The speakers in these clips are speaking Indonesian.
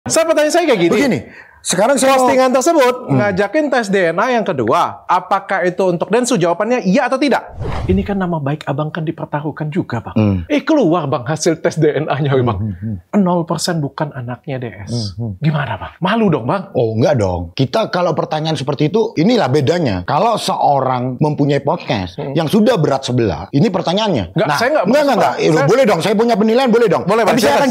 Pertanyaan saya kayak gini. Begini, sekarang saya postingan tersebut ngajakin tes DNA yang kedua. Apakah itu untuk Densu? Jawabannya iya atau tidak? Ini kan nama baik abang kan dipertaruhkan juga, bang. Keluar bang hasil tes DNA-nya, bang. 0% bukan anaknya DS. Gimana, bang? Malu dong, bang? Oh, enggak dong. Kita kalau pertanyaan seperti itu, inilah bedanya. Kalau seorang mempunyai podcast yang sudah berat sebelah, ini pertanyaannya. Enggak, nah, saya enggak. Boleh dong, saya punya penilaian, boleh dong. Boleh, bang. Tapi saya akan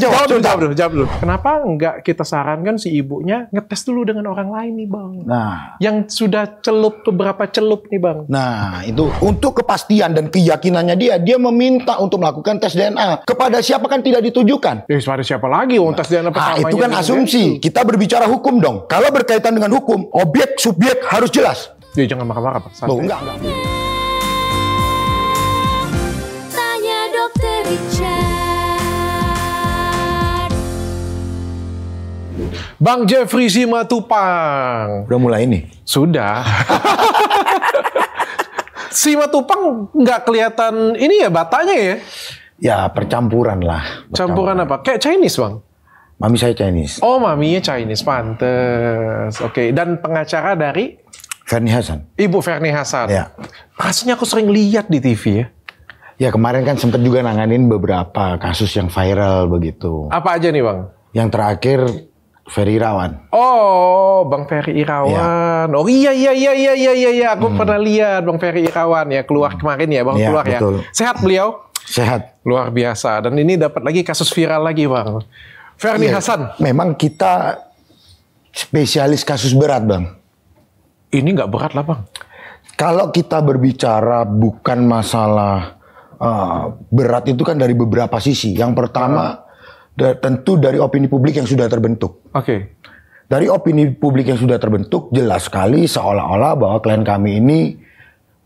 jawab dulu. Kenapa enggak kita sarankan si ibunya ngetes dulu dengan orang lain nih, bang? Nah, yang sudah beberapa celup nih, bang. Nah, itu untuk kepastian dan keyakinannya dia meminta untuk melakukan tes DNA. Kepada siapa kan tidak ditujukan. Pada siapa lagi? Tes DNA pertamanya. Itu kan asumsi. Kita berbicara hukum dong. Kalau berkaitan dengan hukum, objek, subjek harus jelas. Ya, jangan marah-marah, Pak. Loh, enggak. Tanya Dokter Richard. Bang Jeffrey Simatupang. Udah mulai nih? Sudah. Simatupang nggak kelihatan ini ya batanya ya? Ya percampuran lah. Campuran apa? Kayak Chinese, bang? Mami saya Chinese. Oh, maminya Chinese, pantes. Oke. Dan pengacara dari? Ferni Hasan. Ibu Ferni Hasan. Ya. Rasanya aku sering lihat di TV ya. Ya kemarin kan sempat juga nanganin beberapa kasus yang viral begitu. Apa aja nih, bang? Yang terakhir Ferry Irawan. Oh, Bang Ferry Irawan. Ya. Oh iya. Aku pernah lihat Bang Ferry Irawan ya keluar kemarin ya, bang, keluar betul. Ya. Sehat beliau? Sehat. Luar biasa. Dan ini dapat lagi kasus viral lagi, bang. Ferni Hasan. Memang kita spesialis kasus berat, bang. Ini nggak berat lah, bang. Kalau kita berbicara bukan masalah berat itu kan dari beberapa sisi. Yang pertama tentu dari opini publik yang sudah terbentuk. Oke. Dari opini publik yang sudah terbentuk jelas sekali seolah-olah bahwa klien kami ini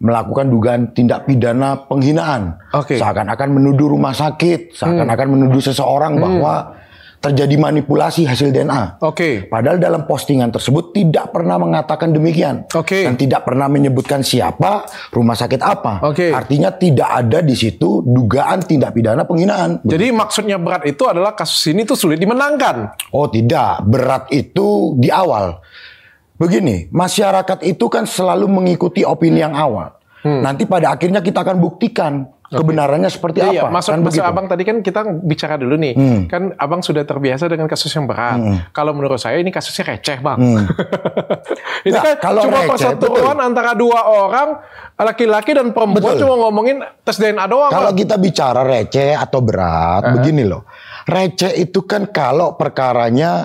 melakukan dugaan tindak pidana penghinaan. Seakan-akan menuduh rumah sakit, seakan-akan menuduh seseorang bahwa terjadi manipulasi hasil DNA. Padahal dalam postingan tersebut tidak pernah mengatakan demikian. Dan tidak pernah menyebutkan siapa, rumah sakit apa. Artinya tidak ada di situ dugaan tindak pidana penghinaan. Jadi maksudnya berat itu adalah kasus ini tuh sulit dimenangkan. Oh tidak, berat itu di awal. Begini, masyarakat itu kan selalu mengikuti opini yang awal. Nanti pada akhirnya kita akan buktikan kebenarannya seperti apa. Iya, maksud abang tadi kan kita bicara dulu nih. Kan abang sudah terbiasa dengan kasus yang berat. Kalau menurut saya ini kasusnya receh, bang. Ini kan cuma perseteruan antara dua orang, laki-laki dan perempuan, cuma ngomongin tes DNA doang. Kalau kita bicara receh atau berat, begini loh. Receh itu kan kalau perkaranya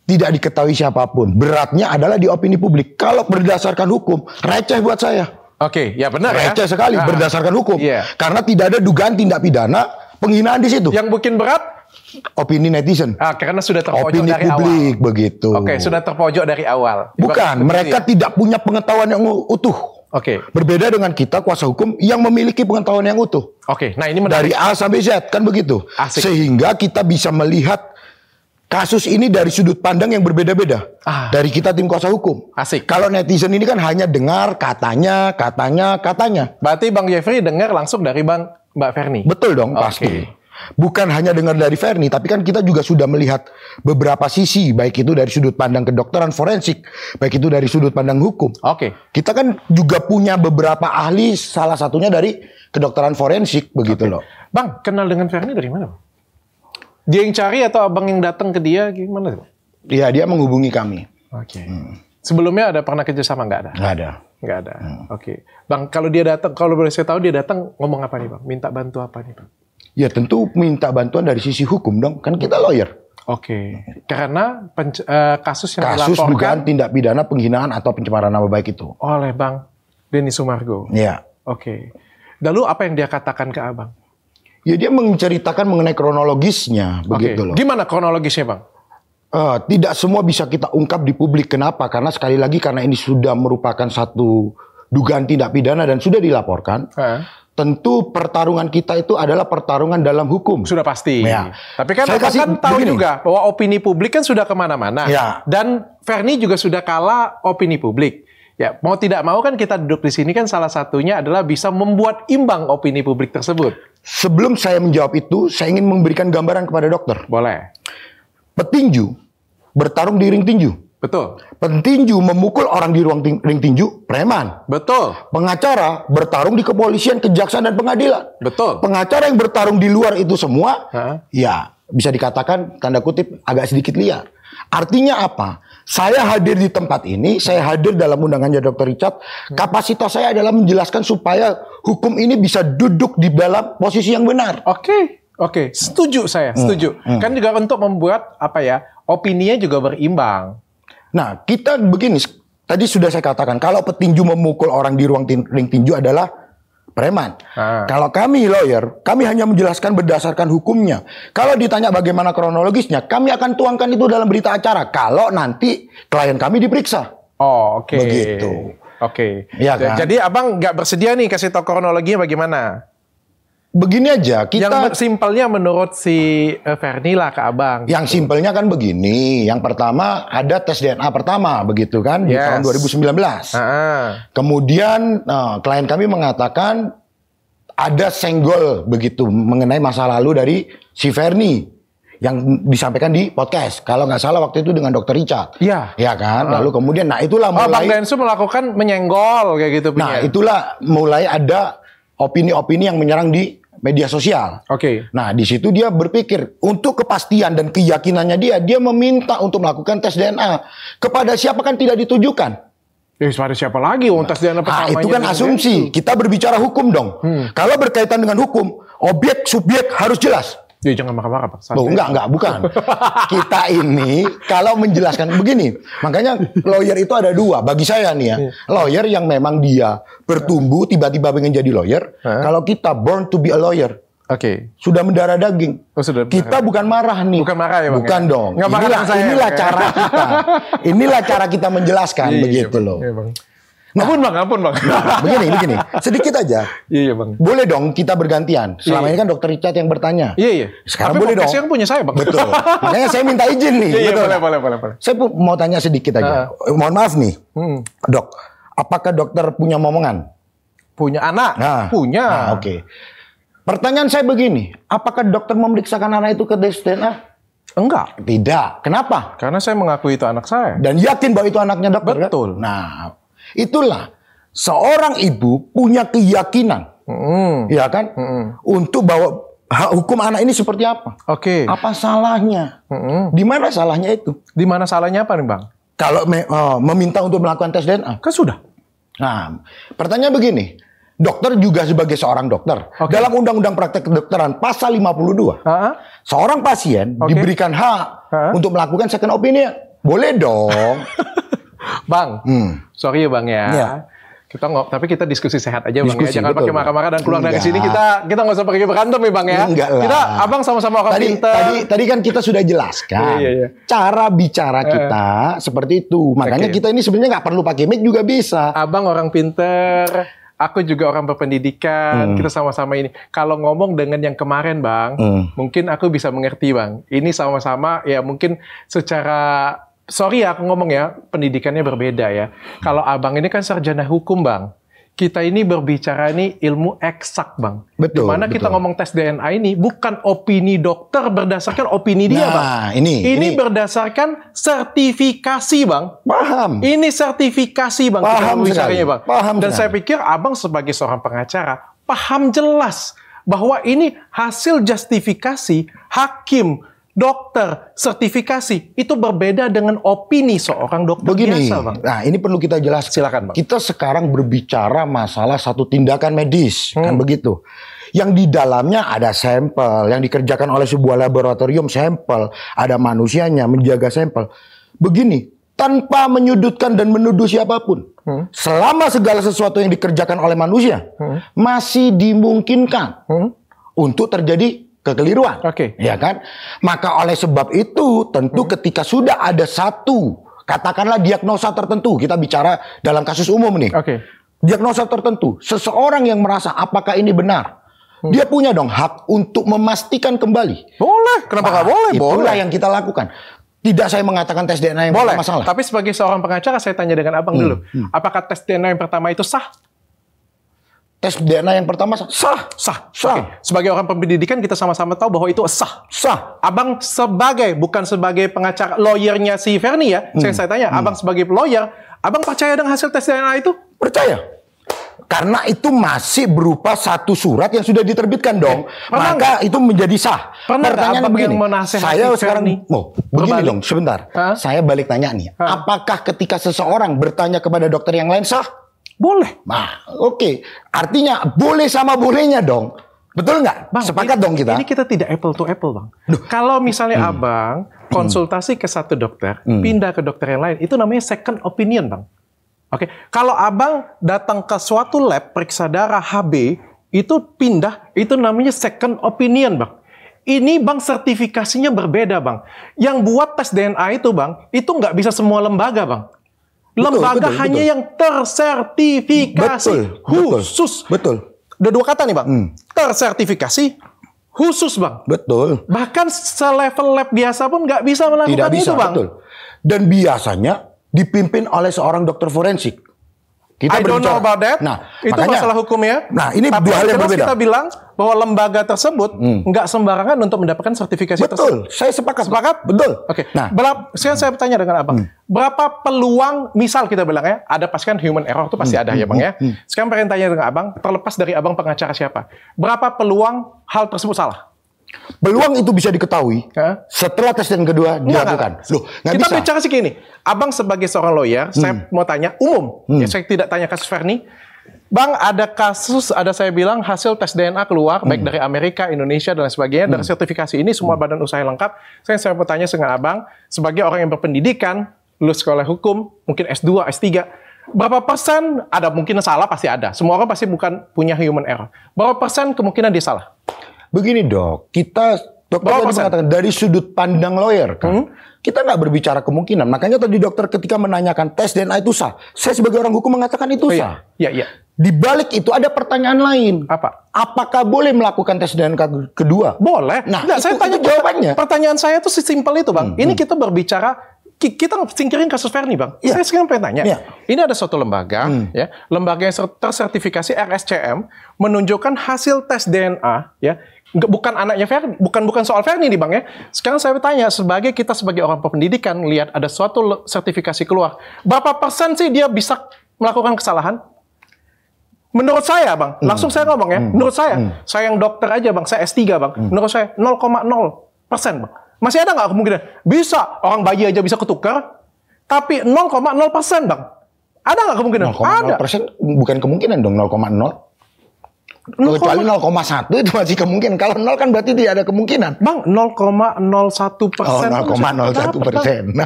tidak diketahui siapapun. Beratnya adalah di opini publik. Kalau berdasarkan hukum, receh buat saya. Ya benar ya. Receh sekali berdasarkan hukum. Karena tidak ada dugaan tindak pidana penghinaan di situ. Yang bikin berat? Opini netizen. Karena sudah terpojok opini dari publik awal. Begitu. Sudah terpojok dari awal. Bukan, mereka tidak punya pengetahuan yang utuh. Berbeda dengan kita kuasa hukum yang memiliki pengetahuan yang utuh. Nah ini menarik. Dari A sampai Z kan begitu. Asik. Sehingga kita bisa melihat kasus ini dari sudut pandang yang berbeda-beda. Dari kita tim kuasa hukum. Asik. Kalau netizen ini kan hanya dengar katanya. Berarti Bang Jeffrey dengar langsung dari Mbak Ferni? Betul dong, pasti. Bukan hanya dengar dari Ferni, tapi kan kita juga sudah melihat beberapa sisi. Baik itu dari sudut pandang kedokteran forensik. Baik itu dari sudut pandang hukum. Kita kan juga punya beberapa ahli, salah satunya dari kedokteran forensik. Begitu loh. Bang, kenal dengan Ferni dari mana, Bang? Dia yang cari atau abang yang datang ke dia gimana? Iya, dia menghubungi kami. Sebelumnya ada pernah kerjasama nggak ada? Nggak ada. Bang, kalau dia datang, kalau boleh saya tahu dia datang ngomong apa nih, bang? Minta bantu apa nih, bang? Ya tentu minta bantuan dari sisi hukum dong, kan kita lawyer. Karena kasus yang dilaporkan dugaan tindak pidana penghinaan atau pencemaran nama baik itu oleh Bang Denny Sumargo. Iya. Lalu apa yang dia katakan ke abang? Ya dia menceritakan mengenai kronologisnya, begitu loh. Gimana kronologisnya, bang? Tidak semua bisa kita ungkap di publik. Kenapa? Karena sekali lagi karena ini sudah merupakan satu dugaan tindak pidana dan sudah dilaporkan. Tentu pertarungan kita itu adalah pertarungan dalam hukum. Sudah pasti. Tapi kan saya kan tahu juga bahwa opini publik kan sudah kemana-mana. Dan Ferni juga sudah kalah opini publik. Ya, mau tidak mau kan kita duduk di sini kan salah satunya adalah bisa membuat imbang opini publik tersebut. Sebelum saya menjawab itu, saya ingin memberikan gambaran kepada dokter. Boleh. Petinju bertarung di ring tinju. Betul. Petinju memukul orang di ruang ring tinju, preman. Betul. Pengacara bertarung di kepolisian, kejaksaan, dan pengadilan. Betul. Pengacara yang bertarung di luar itu semua, ya bisa dikatakan tanda kutip agak sedikit liar. Artinya apa? Saya hadir di tempat ini, saya hadir dalam undangannya Dr. Richard. Kapasitas saya adalah menjelaskan supaya hukum ini bisa duduk di dalam posisi yang benar. Oke, setuju saya, setuju. Kan juga untuk membuat opininya juga berimbang. Nah, kita begini, tadi sudah saya katakan, kalau petinju memukul orang di ruang ring tinju adalah preman. Kalau kami lawyer, kami hanya menjelaskan berdasarkan hukumnya. Kalau ditanya bagaimana kronologisnya, kami akan tuangkan itu dalam berita acara. Kalau nanti klien kami diperiksa. Oke. Begitu. Oke. Ya, kan? Jadi abang nggak bersedia nih kasih tahu kronologinya bagaimana? Begini aja, kita... Yang simpelnya menurut si Ferni lah ke abang. Yang simpelnya kan begini. Yang pertama ada tes DNA pertama, begitu kan, di tahun 2019. Kemudian klien kami mengatakan ada senggol begitu mengenai masa lalu dari si Ferni yang disampaikan di podcast. Kalau nggak salah waktu itu dengan Dr. Richard. Iya. Ya kan. Lalu kemudian, nah itulah mulai. Bang Densu melakukan menyenggol kayak gitu. Nah itulah mulai ada opini-opini yang menyerang di media sosial. Nah, di situ dia berpikir untuk kepastian dan keyakinannya dia meminta untuk melakukan tes DNA. Kepada siapa kan tidak ditujukan. Pada siapa lagi? Tes DNA pertamanya. Itu kan asumsi. Kita berbicara hukum dong. Kalau berkaitan dengan hukum, objek subjek harus jelas. Ya, jangan marah-marah, Pak. Enggak, bukan. Kita ini kalau menjelaskan begini, makanya lawyer itu ada dua. Bagi saya nih ya, lawyer yang memang dia bertumbuh tiba-tiba pengen jadi lawyer. Kalau kita born to be a lawyer, sudah mendarah daging. Kita bukan marah nih. Bukan marah ya, Bang? Bukan dong. Inilah cara kita. Inilah cara kita menjelaskan begitu loh. Iya, Bang. Ampun bang. Begini. Sedikit aja. Iya bang. Boleh dong kita bergantian. Selama ini kan Dr. Richard yang bertanya. Iya. Sekarang boleh dong. Tapi punya saya bang. Betul. Makanya saya minta izin nih. Iya, boleh. Saya mau tanya sedikit aja. Mohon maaf nih. Dok, apakah dokter punya momongan? Punya anak? Punya. Oke. Pertanyaan saya begini. Apakah dokter memeriksakan anak itu ke tes DNA? Enggak. Tidak. Kenapa? Karena saya mengakui itu anak saya. Dan yakin bahwa itu anaknya dokter. Betul. Kan? Nah, itulah seorang ibu punya keyakinan, ya kan, untuk bahwa hukum anak ini seperti apa. Apa salahnya? Di mana salahnya itu? Di mana salahnya apa nih bang? Kalau meminta untuk melakukan tes DNA, kan sudah. Nah, pertanyaan begini, dokter juga sebagai seorang dokter, dalam Undang-Undang Praktek Kedokteran pasal 52, seorang pasien diberikan hak untuk melakukan second opinion. Boleh dong. Bang, sorry ya bang ya. Tapi kita diskusi sehat aja bang ya. Jangan pakai marah-marah dan keluar dari sini kita nggak usah pergi berantem ya bang ya. Kita abang sama-sama orang pintar. Tadi kan kita sudah jelaskan cara bicara kita seperti itu. Makanya kita ini sebenarnya nggak perlu pakai mic juga bisa. Abang orang pintar. Aku juga orang berpendidikan, kita sama-sama ini. Kalau ngomong dengan yang kemarin bang, mungkin aku bisa mengerti bang. Ini sama-sama ya mungkin secara sorry ya aku ngomong ya, pendidikannya berbeda ya. Kalau abang ini kan sarjana hukum bang. Kita ini berbicara ini ilmu eksak bang. Betul. Dimana kita ngomong tes DNA ini bukan opini dokter berdasarkan opini dia bang. Ini berdasarkan sertifikasi bang. Paham. Ini sertifikasi bang. Paham sekali. Bang. Dan saya pikir abang sebagai seorang pengacara paham jelas bahwa ini hasil justifikasi hakim, dokter, sertifikasi itu berbeda dengan opini seorang dokter biasa, bang. Nah, ini perlu kita jelaskan. Silakan, bang. Kita sekarang berbicara masalah satu tindakan medis, kan begitu. Yang di dalamnya ada sampel yang dikerjakan oleh sebuah laboratorium, sampel, ada manusianya menjaga sampel. Begini, tanpa menyudutkan dan menuduh siapapun, selama segala sesuatu yang dikerjakan oleh manusia masih dimungkinkan untuk terjadi kekeliruan, ya kan? Maka oleh sebab itu, tentu ketika sudah ada satu, katakanlah diagnosa tertentu, kita bicara dalam kasus umum nih, diagnosa tertentu, seseorang yang merasa apakah ini benar, dia punya dong hak untuk memastikan kembali. Boleh, kenapa nggak boleh? Itulah yang kita lakukan. Tidak saya mengatakan tes DNA yang boleh, masalah. Tapi sebagai seorang pengacara, saya tanya dengan abang dulu, apakah tes DNA yang pertama itu sah? tes DNA yang pertama sah. Sah. Oke. Sebagai orang pendidikan kita sama-sama tahu bahwa itu sah. Abang bukan sebagai pengacara lawyernya si Ferni ya. Saya tanya, Abang sebagai lawyer, Abang percaya dengan hasil tes DNA itu? Percaya. Karena itu masih berupa satu surat yang sudah diterbitkan dong. Maka itu menjadi sah. Pertanyaannya begini. Saya sekarang begini dong, sebentar. Saya balik tanya nih. Apakah ketika seseorang bertanya kepada dokter yang lain sah? Boleh. Nah, oke. Artinya boleh sama bolehnya dong. Betul nggak? Bang, sepakat dong kita. Ini kita tidak apple to apple, Bang. Kalau misalnya Abang konsultasi ke satu dokter, pindah ke dokter yang lain, itu namanya second opinion, Bang. Oke. Kalau Abang datang ke suatu lab periksa darah HB, itu pindah, itu namanya second opinion, Bang. Ini, Bang, sertifikasinya berbeda, Bang. Yang buat tes DNA itu, Bang, itu nggak bisa semua lembaga, Bang. Lembaga hanya yang tersertifikasi khusus. Betul. Ada dua kata nih, Bang. Tersertifikasi khusus, Bang. Betul. Bahkan selevel lab biasa pun nggak bisa melakukan itu, Bang. Betul. Dan biasanya dipimpin oleh seorang dokter forensik. I don't know about that. Nah, itu makanya, masalah hukumnya. Nah, ini dua hal yang berbeda. Kita bilang bahwa lembaga tersebut nggak sembarangan untuk mendapatkan sertifikasi tersebut. Betul, saya sepakat. Betul. Oke. Nah, saya bertanya dengan Abang, berapa peluang, misal kita bilang ya, ada pasti kan human error itu pasti ada ya, Bang ya. Sekarang pengen tanya dengan Abang, terlepas dari Abang pengacara siapa, berapa peluang hal tersebut salah? Peluang itu bisa diketahui setelah tes dan kedua dilakukan. Loh, kita bicara sih gini, Abang sebagai seorang lawyer, saya mau tanya umum, ya saya tidak tanya kasus Ferni. Bang, ada kasus, saya bilang hasil tes DNA keluar, baik dari Amerika, Indonesia, dan lain sebagainya, dari sertifikasi ini, semua badan usaha lengkap. Saya mau tanya dengan Abang, sebagai orang yang berpendidikan, lulus sekolah hukum, mungkin S2, S3, berapa persen, ada mungkin salah, pasti ada. Semua orang pasti bukan punya human error. Berapa persen kemungkinan dia salah? Begini dok, dokter tadi mengatakan dari sudut pandang lawyer kan, kita nggak berbicara kemungkinan. Makanya tadi dokter ketika menanyakan tes DNA itu sah, saya sebagai orang hukum mengatakan itu sah. Iya. Di balik itu ada pertanyaan lain. Apa? Apakah boleh melakukan tes DNA kedua? Boleh. Nah, saya tanya jawabannya. Pertanyaan saya itu sesimpel itu, Bang. Ini kita berbicara. Kita singkirin kasus Ferni, Bang. Saya sekarang pengen tanya. Ini ada suatu lembaga, ya, lembaga yang tersertifikasi RSCM menunjukkan hasil tes DNA, ya, bukan anaknya Ferni, bukan soal Ferni nih, Bang ya. Sekarang saya bertanya, kita sebagai orang pendidikan lihat ada suatu sertifikasi keluar, berapa persen sih dia bisa melakukan kesalahan? Menurut saya, Bang, langsung saya ngomong ya. Menurut saya yang dokter aja, Bang, saya S3, Bang. Menurut saya 0,0%, Bang. Masih ada nggak kemungkinan? Bisa. Orang bayi aja bisa ketukar. Tapi 0,0%, Bang. Ada nggak kemungkinan? 0,0% bukan kemungkinan dong, 0,0. Kecuali 0,1 itu masih kemungkinan. Kalau 0 kan berarti tidak ada kemungkinan. Bang, 0,01%. 0,01%.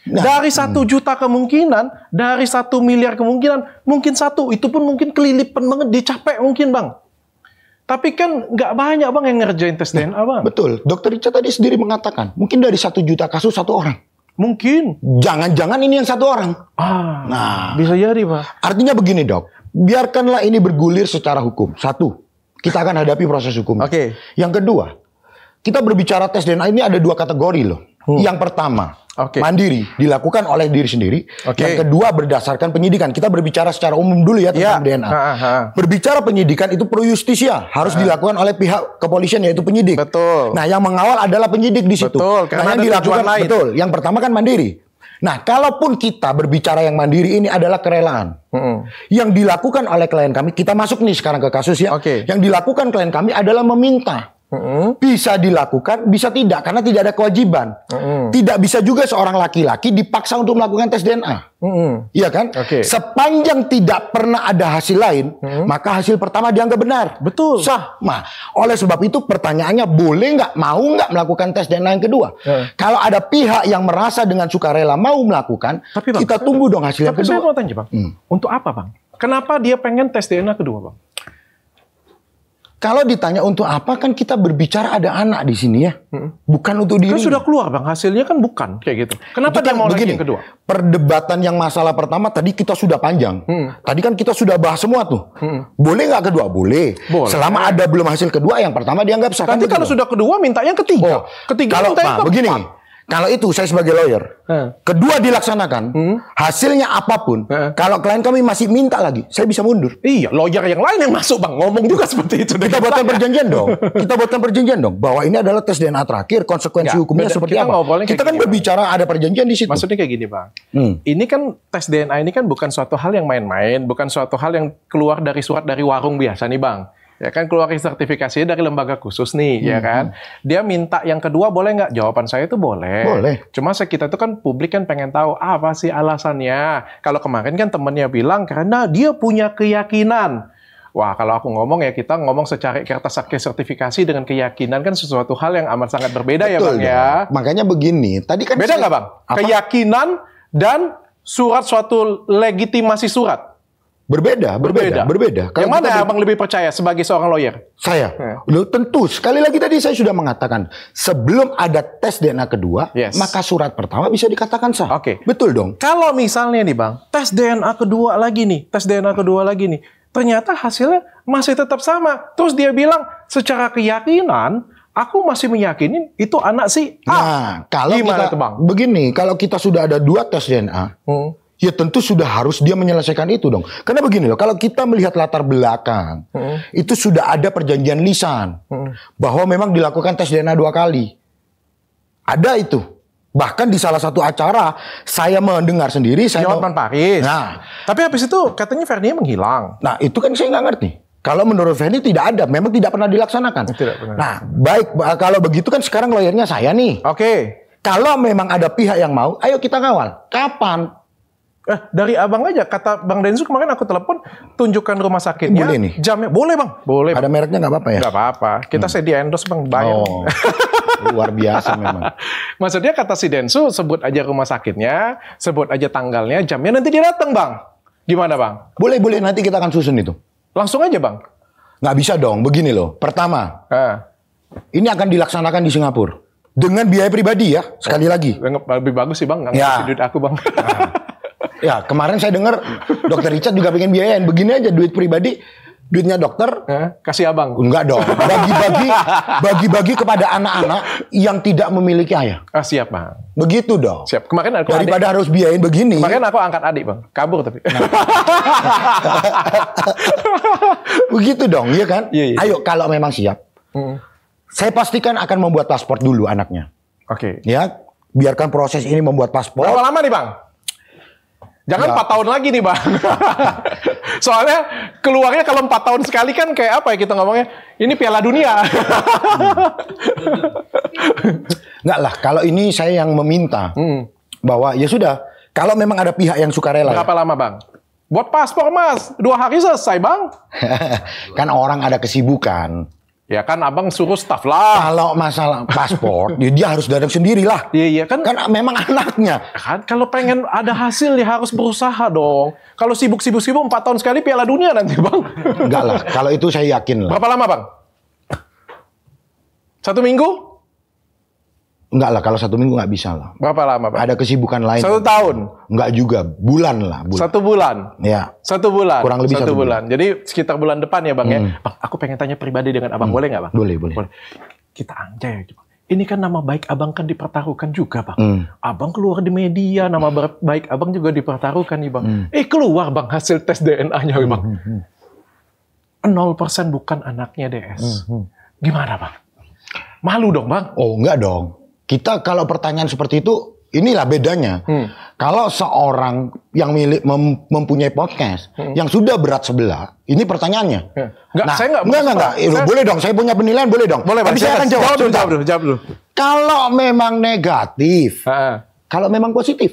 Nah, dari 1 juta kemungkinan, dari 1 miliar kemungkinan, mungkin 1. Itu pun mungkin kelilipan banget, dicapai mungkin, Bang. Tapi kan nggak banyak, Bang, yang ngerjain tes DNA, Bang. Betul. Dokter Richard tadi sendiri mengatakan, mungkin dari 1 juta kasus 1 orang. Mungkin. Jangan-jangan ini yang 1 orang. Nah, bisa jadi, Pak. Artinya begini, Dok. Biarkanlah ini bergulir secara hukum. 1, kita akan hadapi proses hukum. Oke. Yang kedua, kita berbicara tes DNA ini ada 2 kategori loh. Yang pertama, mandiri, dilakukan oleh diri sendiri. Yang kedua, berdasarkan penyidikan. Kita berbicara secara umum dulu ya tentang DNA. Berbicara penyidikan itu pro justisia, harus dilakukan oleh pihak kepolisian yaitu penyidik. Betul. Nah, yang mengawal adalah penyidik di situ. Betul, karena yang dilakukan lain. Betul. Yang pertama kan mandiri. Nah, kalaupun kita berbicara yang mandiri ini adalah kerelaan. Yang dilakukan oleh klien kami, kita masuk nih sekarang ke kasus ya. Yang dilakukan klien kami adalah meminta. Bisa dilakukan, bisa tidak, karena tidak ada kewajiban. Tidak bisa juga seorang laki-laki dipaksa untuk melakukan tes DNA. Iya kan? Sepanjang tidak pernah ada hasil lain, maka hasil pertama dianggap benar. Betul. Sah. Nah, oleh sebab itu pertanyaannya, boleh nggak, mau nggak melakukan tes DNA yang kedua? Kalau ada pihak yang merasa dengan sukarela mau melakukan, tapi, Bang, kita tunggu dong hasil yang kedua. Tapi saya mau tanya, Bang, untuk apa, Bang? Kenapa dia pengen tes DNA kedua, Bang? Kalau ditanya untuk apa, kan kita berbicara ada anak di sini ya, bukan untuk diri. Kan sudah keluar, Bang, hasilnya kan bukan kayak gitu. Kenapa dia mau lagi yang kedua? Perdebatan yang masalah pertama tadi kita sudah panjang. Tadi kan kita sudah bahas semua tuh. Boleh nggak kedua? Boleh. Selama ada belum hasil kedua, yang pertama dianggap sah. Nanti kalau sudah kedua minta yang ketiga. Ketiga minta yang keempat. Begini, Kalau itu saya sebagai lawyer, kedua dilaksanakan, hasilnya apapun, kalau klien kami masih minta lagi, saya bisa mundur. Iya, lawyer yang lain yang masuk bang, ngomong juga seperti itu. Kita buatkan perjanjian dong. Kita buatkan perjanjian dong, bahwa ini adalah tes DNA terakhir, konsekuensi hukumnya seperti apa. Kita kan berbicara ada perjanjian di situ. Maksudnya kayak gini bang, ini kan tes DNA ini kan bukan suatu hal yang main-main, bukan suatu hal yang keluar dari surat dari warung biasa nih bang. Ya kan keluar sertifikasinya dari lembaga khusus nih, ya kan. Dia minta yang kedua boleh nggak? Jawaban saya itu boleh. Boleh. Cuma kita tuh kan publik kan pengen tahu apa sih alasannya. Kalau kemarin kan temennya bilang karena dia punya keyakinan. Wah, kalau aku ngomong ya kita ngomong secara kertas sertifikasi dengan keyakinan kan sesuatu hal yang amat sangat berbeda. Betul, ya bang ya. Makanya begini, tadi kan beda nggak bang? Apa? Keyakinan dan surat suatu legitimasi surat. Berbeda. Yang mana abang lebih percaya sebagai seorang lawyer? Saya. Loh, tentu. Sekali lagi tadi saya sudah mengatakan, sebelum ada tes DNA kedua, maka surat pertama bisa dikatakan sah. Oke. Betul dong. Kalau misalnya nih bang, tes DNA kedua lagi nih, ternyata hasilnya masih tetap sama. Terus dia bilang, secara keyakinan, aku masih meyakini itu anak si A. Nah, kalau gimana kita, tuh bang? Begini, kalau kita sudah ada 2 tes DNA, ya tentu sudah harus dia menyelesaikan itu dong. Karena begini loh, kalau kita melihat latar belakang, itu sudah ada perjanjian lisan bahwa memang dilakukan tes DNA 2 kali. Ada itu. Bahkan di salah satu acara saya mendengar sendiri. Jawaban Paris. Nah, tapi habis itu katanya Ferdi menghilang. Nah itu kan saya nggak ngerti. Kalau menurut Ferdi tidak ada, memang tidak pernah dilaksanakan. Tidak pernah. Nah baik, kalau begitu kan sekarang lawyernya saya nih. Oke. Kalau memang ada pihak yang mau, ayo kita ngawal. Kapan? Dari abang aja, kata Bang Densu kemarin aku telepon, tunjukkan rumah sakitnya. Boleh nih? Jamnya, boleh bang, boleh. Ada mereknya nggak apa-apa ya? Nggak apa-apa, kita sedia endorse bang, bayar. Oh, luar biasa memang. Maksudnya kata si Densu, sebut aja rumah sakitnya, sebut aja tanggalnya, jamnya, nanti dia datang bang. Gimana bang? Boleh, nanti kita akan susun itu. Langsung aja bang? Nggak bisa dong, begini loh. Pertama, ini akan dilaksanakan di Singapura. Dengan biaya pribadi ya, sekali lagi. Lebih bagus sih bang, nggak ngasih duit aku bang. Ya, kemarin saya dengar Dokter Richard juga pengen biayain. Begini aja duit pribadi, duitnya dokter. Kasih abang. Enggak dong. Bagi-bagi kepada anak-anak yang tidak memiliki ayah. Siap bang. Begitu dong. Siap. Kemarin aku daripada harus biayain begini. Kemarin aku angkat adik bang. Kabur tapi. Begitu dong, iya kan? Iya. Ayo kalau memang siap. Saya pastikan akan membuat paspor dulu anaknya. Oke. Ya, biarkan proses ini membuat paspor. Berapa lama nih bang? Jangan 4 tahun lagi nih bang. Soalnya keluarnya kalau 4 tahun sekali kan kayak apa ya kita ngomongnya? Ini Piala Dunia. Enggak lah, kalau ini saya yang meminta. Bahwa ya sudah, kalau memang ada pihak yang sukarela. Berapa lama bang? Buat paspor mas, 2 hari selesai bang. Kan orang ada kesibukan. Ya kan abang suruh staff lah. Kalau masalah paspor, dia harus datang sendiri lah. Iya kan. Kan memang anaknya. Kan kalau pengen ada hasil dia harus berusaha dong. Kalau sibuk 4 tahun sekali Piala Dunia nanti bang. Enggak lah, kalau itu saya yakin lah. Berapa lama bang? 1 minggu? Enggak lah, kalau 1 minggu nggak bisa lah. Berapa lama bang? Ada kesibukan lain. 1 tahun? Enggak juga, bulan lah. 1 bulan? Ya. 1 bulan? Kurang lebih 1 bulan. Jadi sekitar bulan depan ya bang ya. Bang, aku pengen tanya pribadi dengan abang, boleh nggak bang? Boleh. Kita anjay. Ini kan nama baik abang kan dipertaruhkan juga bang. Abang keluar di media, nama baik abang juga dipertaruhkan nih bang. Keluar bang hasil tes DNA-nya bang. 0% bukan anaknya DS. Gimana bang? Malu dong bang? Oh enggak dong. Kita kalau pertanyaan seperti itu, inilah bedanya. Kalau seorang yang mempunyai podcast yang sudah berat sebelah, ini pertanyaannya. Saya enggak. Boleh dong, saya punya penilaian, boleh dong. Boleh, tapi saya akan jawab dulu. Kalau memang negatif, kalau memang positif.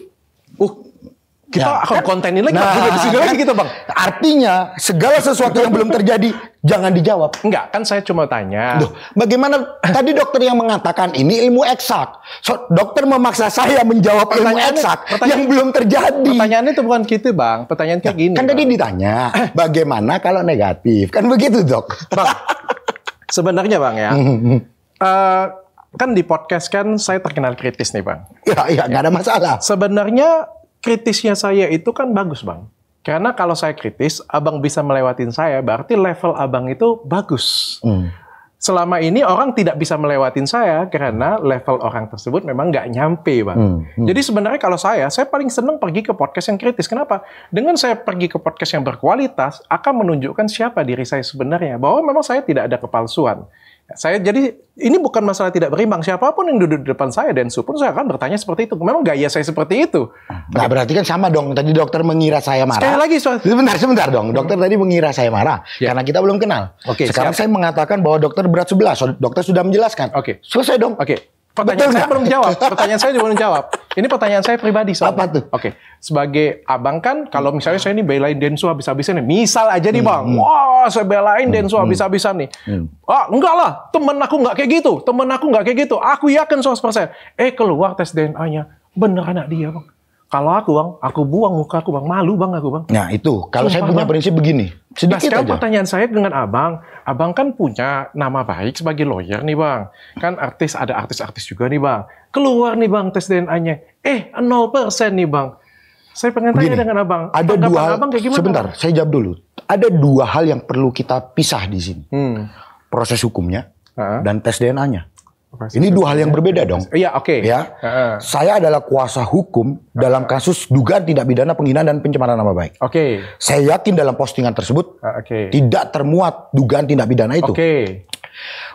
Kita akan kontenin lagi, di sini lagi gitu bang. Artinya segala sesuatu yang belum terjadi jangan dijawab. Enggak, kan saya cuma tanya. Bagaimana tadi dokter yang mengatakan ini ilmu eksak. Dokter memaksa saya menjawab ilmu eksak yang belum terjadi. Pertanyaannya itu bukan gitu bang. Pertanyaan kayak gini. Kan tadi ditanya bagaimana kalau negatif. Kan begitu dok. Bang, sebenarnya bang ya. Kan di podcast kan saya terkenal kritis nih bang. Iya, nggak ada masalah. Sebenarnya kritisnya saya itu kan bagus bang. Karena kalau saya kritis, abang bisa melewatin saya, berarti level abang itu bagus. selama ini orang tidak bisa melewatin saya karena level orang tersebut memang nggak nyampe, Bang. Jadi sebenarnya kalau saya paling senang pergi ke podcast yang kritis. Kenapa? Dengan saya pergi ke podcast yang berkualitas, akan menunjukkan siapa diri saya sebenarnya. Bahwa memang saya tidak ada kepalsuan. Jadi ini bukan masalah tidak berimbang. Siapapun yang duduk di depan saya, Densu pun saya akan bertanya seperti itu. Memang gaya saya seperti itu. Nah, berarti kan sama dong. Tadi dokter mengira saya marah. Sekali lagi, Sebentar dong. Dokter tadi mengira saya marah. Karena kita belum kenal. Sekarang saya mengatakan bahwa dokter berat sebelah. Dokter sudah menjelaskan. Selesai dong. Pertanyaan saya belum jawab. Pertanyaan saya belum jawab. Ini pertanyaan saya pribadi. Apa tuh? Sebagai abang kan, kalau misalnya saya ini belain Densu habis-habisan nih. Misal aja nih, Bang. Wah, saya belain Densu habis-habisan nih. Enggak lah. Temen aku nggak kayak gitu. Aku yakin 100%. Keluar tes DNA-nya. Bener anak dia, Bang. Kalau aku, Bang, aku buang muka aku, Bang. Malu, Bang, aku, Bang. Nah, itu. Kalau saya punya prinsip begini. Sedikit sekarang aja. Pertanyaan saya dengan Abang kan punya nama baik sebagai lawyer nih, Bang. Kan ada artis-artis juga nih, Bang. Keluar nih, Bang, tes DNA-nya. 0% nih, Bang. Saya pengen tanya dengan Abang. Ada dua hal. Abang kayak gimana, sebentar, Bang? saya jawab dulu. Ada dua hal yang perlu kita pisah di sini. Proses hukumnya dan tes DNA-nya. Ini dua hal yang berbeda dong. Iya, oke. Ya, saya adalah kuasa hukum dalam kasus dugaan tindak pidana penghinaan dan pencemaran nama baik. Saya yakin dalam postingan tersebut tidak termuat dugaan tindak pidana itu.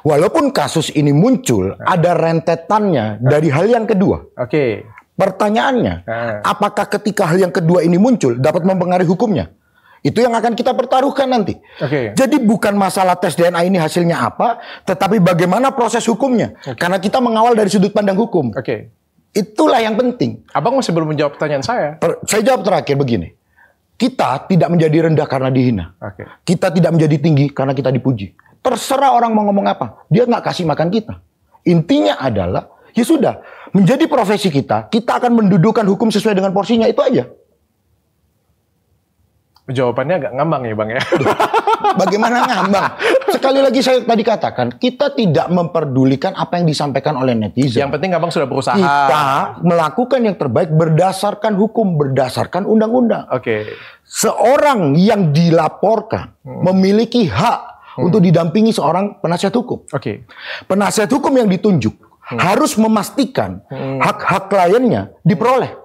Walaupun kasus ini muncul, ada rentetannya dari hal yang kedua. Pertanyaannya, apakah ketika hal yang kedua ini muncul dapat mempengaruhi hukumnya? Itu yang akan kita pertaruhkan nanti. Jadi bukan masalah tes DNA ini hasilnya apa, tetapi bagaimana proses hukumnya. Karena kita mengawal dari sudut pandang hukum. Itulah yang penting. Abang masih belum menjawab pertanyaan saya. Saya jawab terakhir begini. Kita tidak menjadi rendah karena dihina. Kita tidak menjadi tinggi karena kita dipuji. Terserah orang mau ngomong apa. Dia nggak kasih makan kita. Intinya adalah, ya sudah. Menjadi profesi kita akan mendudukan hukum sesuai dengan porsinya. Itu aja. Jawabannya agak ngambang ya, Bang ya. Bagaimana ngambang? Sekali lagi saya tadi katakan, kita tidak memperdulikan apa yang disampaikan oleh netizen. Yang penting Abang sudah berusaha. Kita melakukan yang terbaik berdasarkan hukum, berdasarkan undang-undang. Seorang yang dilaporkan memiliki hak untuk didampingi seorang penasihat hukum. Penasihat hukum yang ditunjuk harus memastikan hak-hak kliennya diperoleh.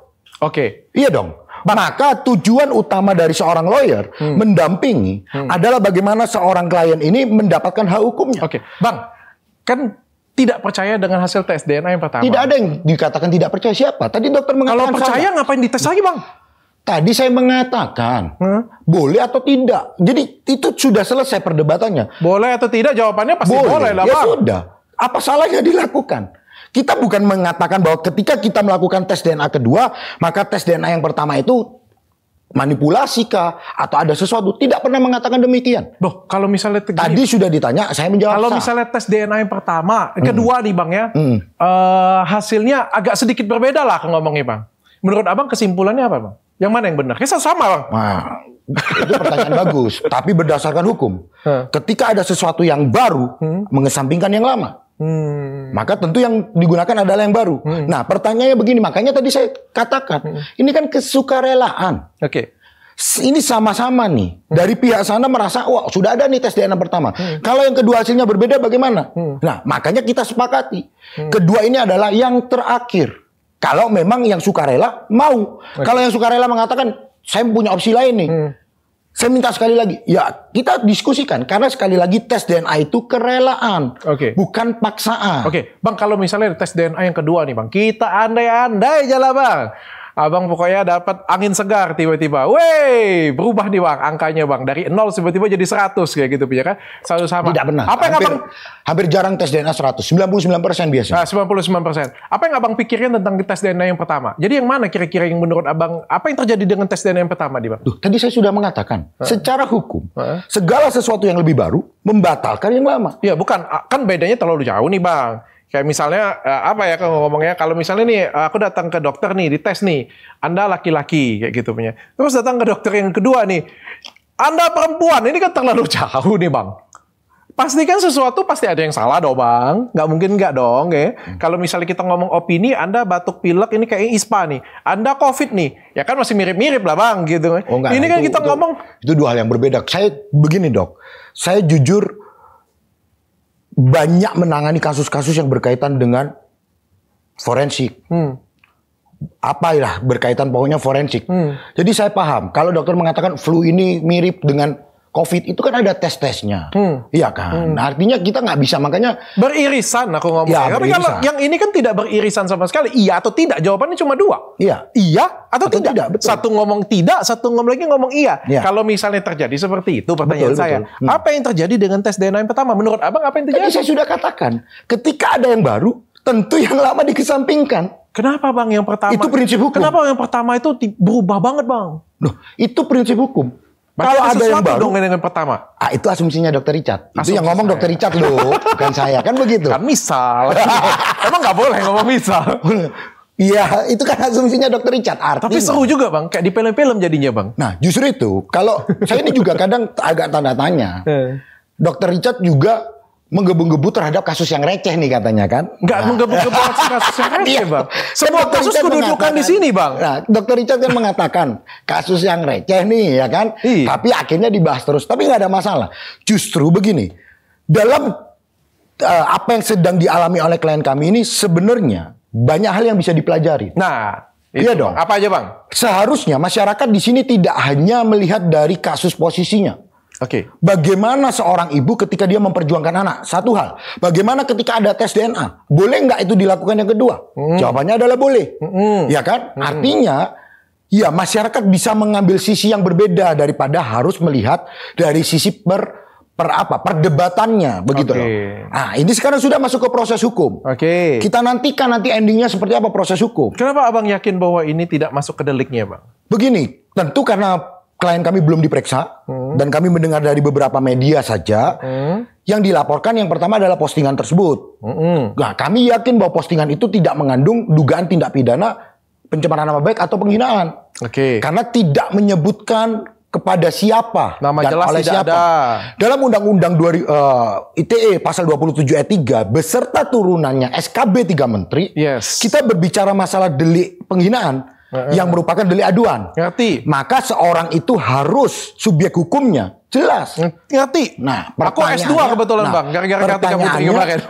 Iya dong. Maka tujuan utama dari seorang lawyer mendampingi adalah bagaimana seorang klien ini mendapatkan hak hukumnya. Bang, kan tidak percaya dengan hasil tes DNA yang pertama. Tidak ada yang dikatakan tidak percaya. Siapa? Tadi dokter mengatakan kalau percaya ngapain dites lagi, Bang? Tadi saya mengatakan boleh atau tidak. Jadi itu sudah selesai perdebatannya. Boleh atau tidak jawabannya pasti boleh lah, Bang. Ya sudah. Apa salahnya dilakukan? Kita bukan mengatakan bahwa ketika kita melakukan tes DNA kedua, maka tes DNA yang pertama itu manipulasi kah? Atau ada sesuatu. Tidak pernah mengatakan demikian. Loh, kalau misalnya tadi sudah ditanya, saya menjawab. Kalau misalnya tes DNA yang pertama, kedua nih, Bang ya, hasilnya agak sedikit berbeda lah ngomongnya, Bang. Menurut Abang kesimpulannya apa, Bang? Yang mana yang benar? Kisah sama, Bang. Nah, itu pertanyaan bagus. Tapi berdasarkan hukum. Ketika ada sesuatu yang baru, mengesampingkan yang lama. Maka tentu yang digunakan adalah yang baru. Nah, pertanyaannya begini, makanya tadi saya katakan, ini kan kesukarelaan. Ini sama-sama nih. Dari pihak sana merasa, wah sudah ada nih tes DNA pertama. Kalau yang kedua hasilnya berbeda bagaimana? Nah, makanya kita sepakati. Kedua ini adalah yang terakhir. Kalau memang yang sukarela mau. Kalau yang sukarela mengatakan, saya punya opsi lain nih. Saya minta sekali lagi, ya kita diskusikan. Karena sekali lagi tes DNA itu kerelaan, bukan paksaan. Bang, kalau misalnya tes DNA yang kedua nih, Bang, kita andai-andai aja lah, Bang. Abang pokoknya dapat angin segar tiba-tiba. Wey, berubah nih, Bang, angkanya, Bang. Dari 0 tiba-tiba jadi 100 kayak gitu, ya kan? Selalu sama. Tidak benar. Apa yang Abang hampir jarang tes DNA 100, 99% biasa. 99%. Apa yang Abang pikirkan tentang tes DNA yang pertama? Jadi yang mana kira-kira yang menurut Abang, apa yang terjadi dengan tes DNA yang pertama, Bang? Tadi saya sudah mengatakan, secara hukum, segala sesuatu yang lebih baru membatalkan yang lama. Ya, bukan. Kan bedanya terlalu jauh nih, Bang. Kayak misalnya, apa ya kalau ngomongnya, kalau misalnya nih, aku datang ke dokter nih, dites nih, Anda laki-laki, kayak gitu punya. Terus datang ke dokter yang kedua nih, Anda perempuan, ini kan terlalu jauh nih, Bang. Pasti kan sesuatu pasti ada yang salah dong, Bang. Nggak mungkin nggak dong, ya. Kalau misalnya kita ngomong opini, Anda batuk pilek, ini kayak ISPA nih. Anda COVID nih, ya kan masih mirip-mirip lah, Bang, gitu. Ini kan kita ngomong. Itu dua hal yang berbeda. Saya begini, Dok. Saya jujur, banyak menangani kasus-kasus yang berkaitan dengan forensik. Berkaitan pokoknya forensik. Jadi saya paham kalau dokter mengatakan flu ini mirip dengan COVID, itu kan ada tes-tesnya. Iya kan? Artinya kita nggak bisa, makanya beririsan aku ngomongnya. Tapi kalau yang ini kan tidak beririsan sama sekali. Iya atau tidak? Jawabannya cuma dua. Iya atau tidak. Betul. Satu ngomong tidak, satu lagi ngomong iya. Kalau misalnya terjadi seperti itu, pertanyaan saya, apa yang terjadi dengan tes DNA yang pertama? Menurut Abang apa yang terjadi? Tadi saya sudah katakan, ketika ada yang baru, tentu yang lama dikesampingkan. Kenapa Bang yang pertama? Itu prinsip hukum. Kenapa yang pertama itu berubah banget Bang? Loh, itu prinsip hukum. Kalau ada yang baru dong dengan pertama. Itu asumsinya Dokter Richard. Itu yang ngomong Dokter Richard loh, bukan saya. Kan begitu. Kan misal. Emang nggak boleh ngomong misal. Iya, itu kan asumsinya Dokter Richard. Artinya, tapi seru juga Bang, kayak di film-film jadinya Bang. Nah, justru itu. Kalau saya ini juga kadang agak tanda tanya. Dokter Richard juga menggebu-gebu terhadap kasus yang receh nih katanya kan? Nggak menggebu-gebu kasus yang receh Bang. Semua kasus kedudukan di sini Bang. Nah, Dokter Richard kan mengatakan kasus yang receh nih ya kan? Tapi akhirnya dibahas terus. Tapi nggak ada masalah. Justru begini, dalam apa yang sedang dialami oleh klien kami ini sebenarnya banyak hal yang bisa dipelajari. Nah, iya dong. Apa aja Bang? Seharusnya masyarakat di sini tidak hanya melihat dari kasus posisinya. Bagaimana seorang ibu ketika dia memperjuangkan anak? Satu hal. Bagaimana ketika ada tes DNA? Boleh nggak itu dilakukan yang kedua? Jawabannya adalah boleh. Ya kan? Artinya, ya masyarakat bisa mengambil sisi yang berbeda daripada harus melihat dari sisi perdebatannya, begitu loh. Nah, ini sekarang sudah masuk ke proses hukum. Kita nantikan nanti endingnya seperti apa proses hukum. Kenapa Abang yakin bahwa ini tidak masuk ke deliknya, Bang? Begini, tentu karena klien kami belum diperiksa dan kami mendengar dari beberapa media saja yang dilaporkan yang pertama adalah postingan tersebut. Nah, kami yakin bahwa postingan itu tidak mengandung dugaan tindak pidana pencemaran nama baik atau penghinaan. Karena tidak menyebutkan kepada siapa nama dan jelas oleh tidak siapa. Ada. Dalam Undang-Undang ITE pasal 27 ayat 3 beserta turunannya SKB 3 Menteri, kita berbicara masalah delik penghinaan yang merupakan delik aduan. Ngerti. Maka seorang itu harus subjek hukumnya jelas. Ngerti. Nah, aku S2 kebetulan Bang, gara-gara kemarin.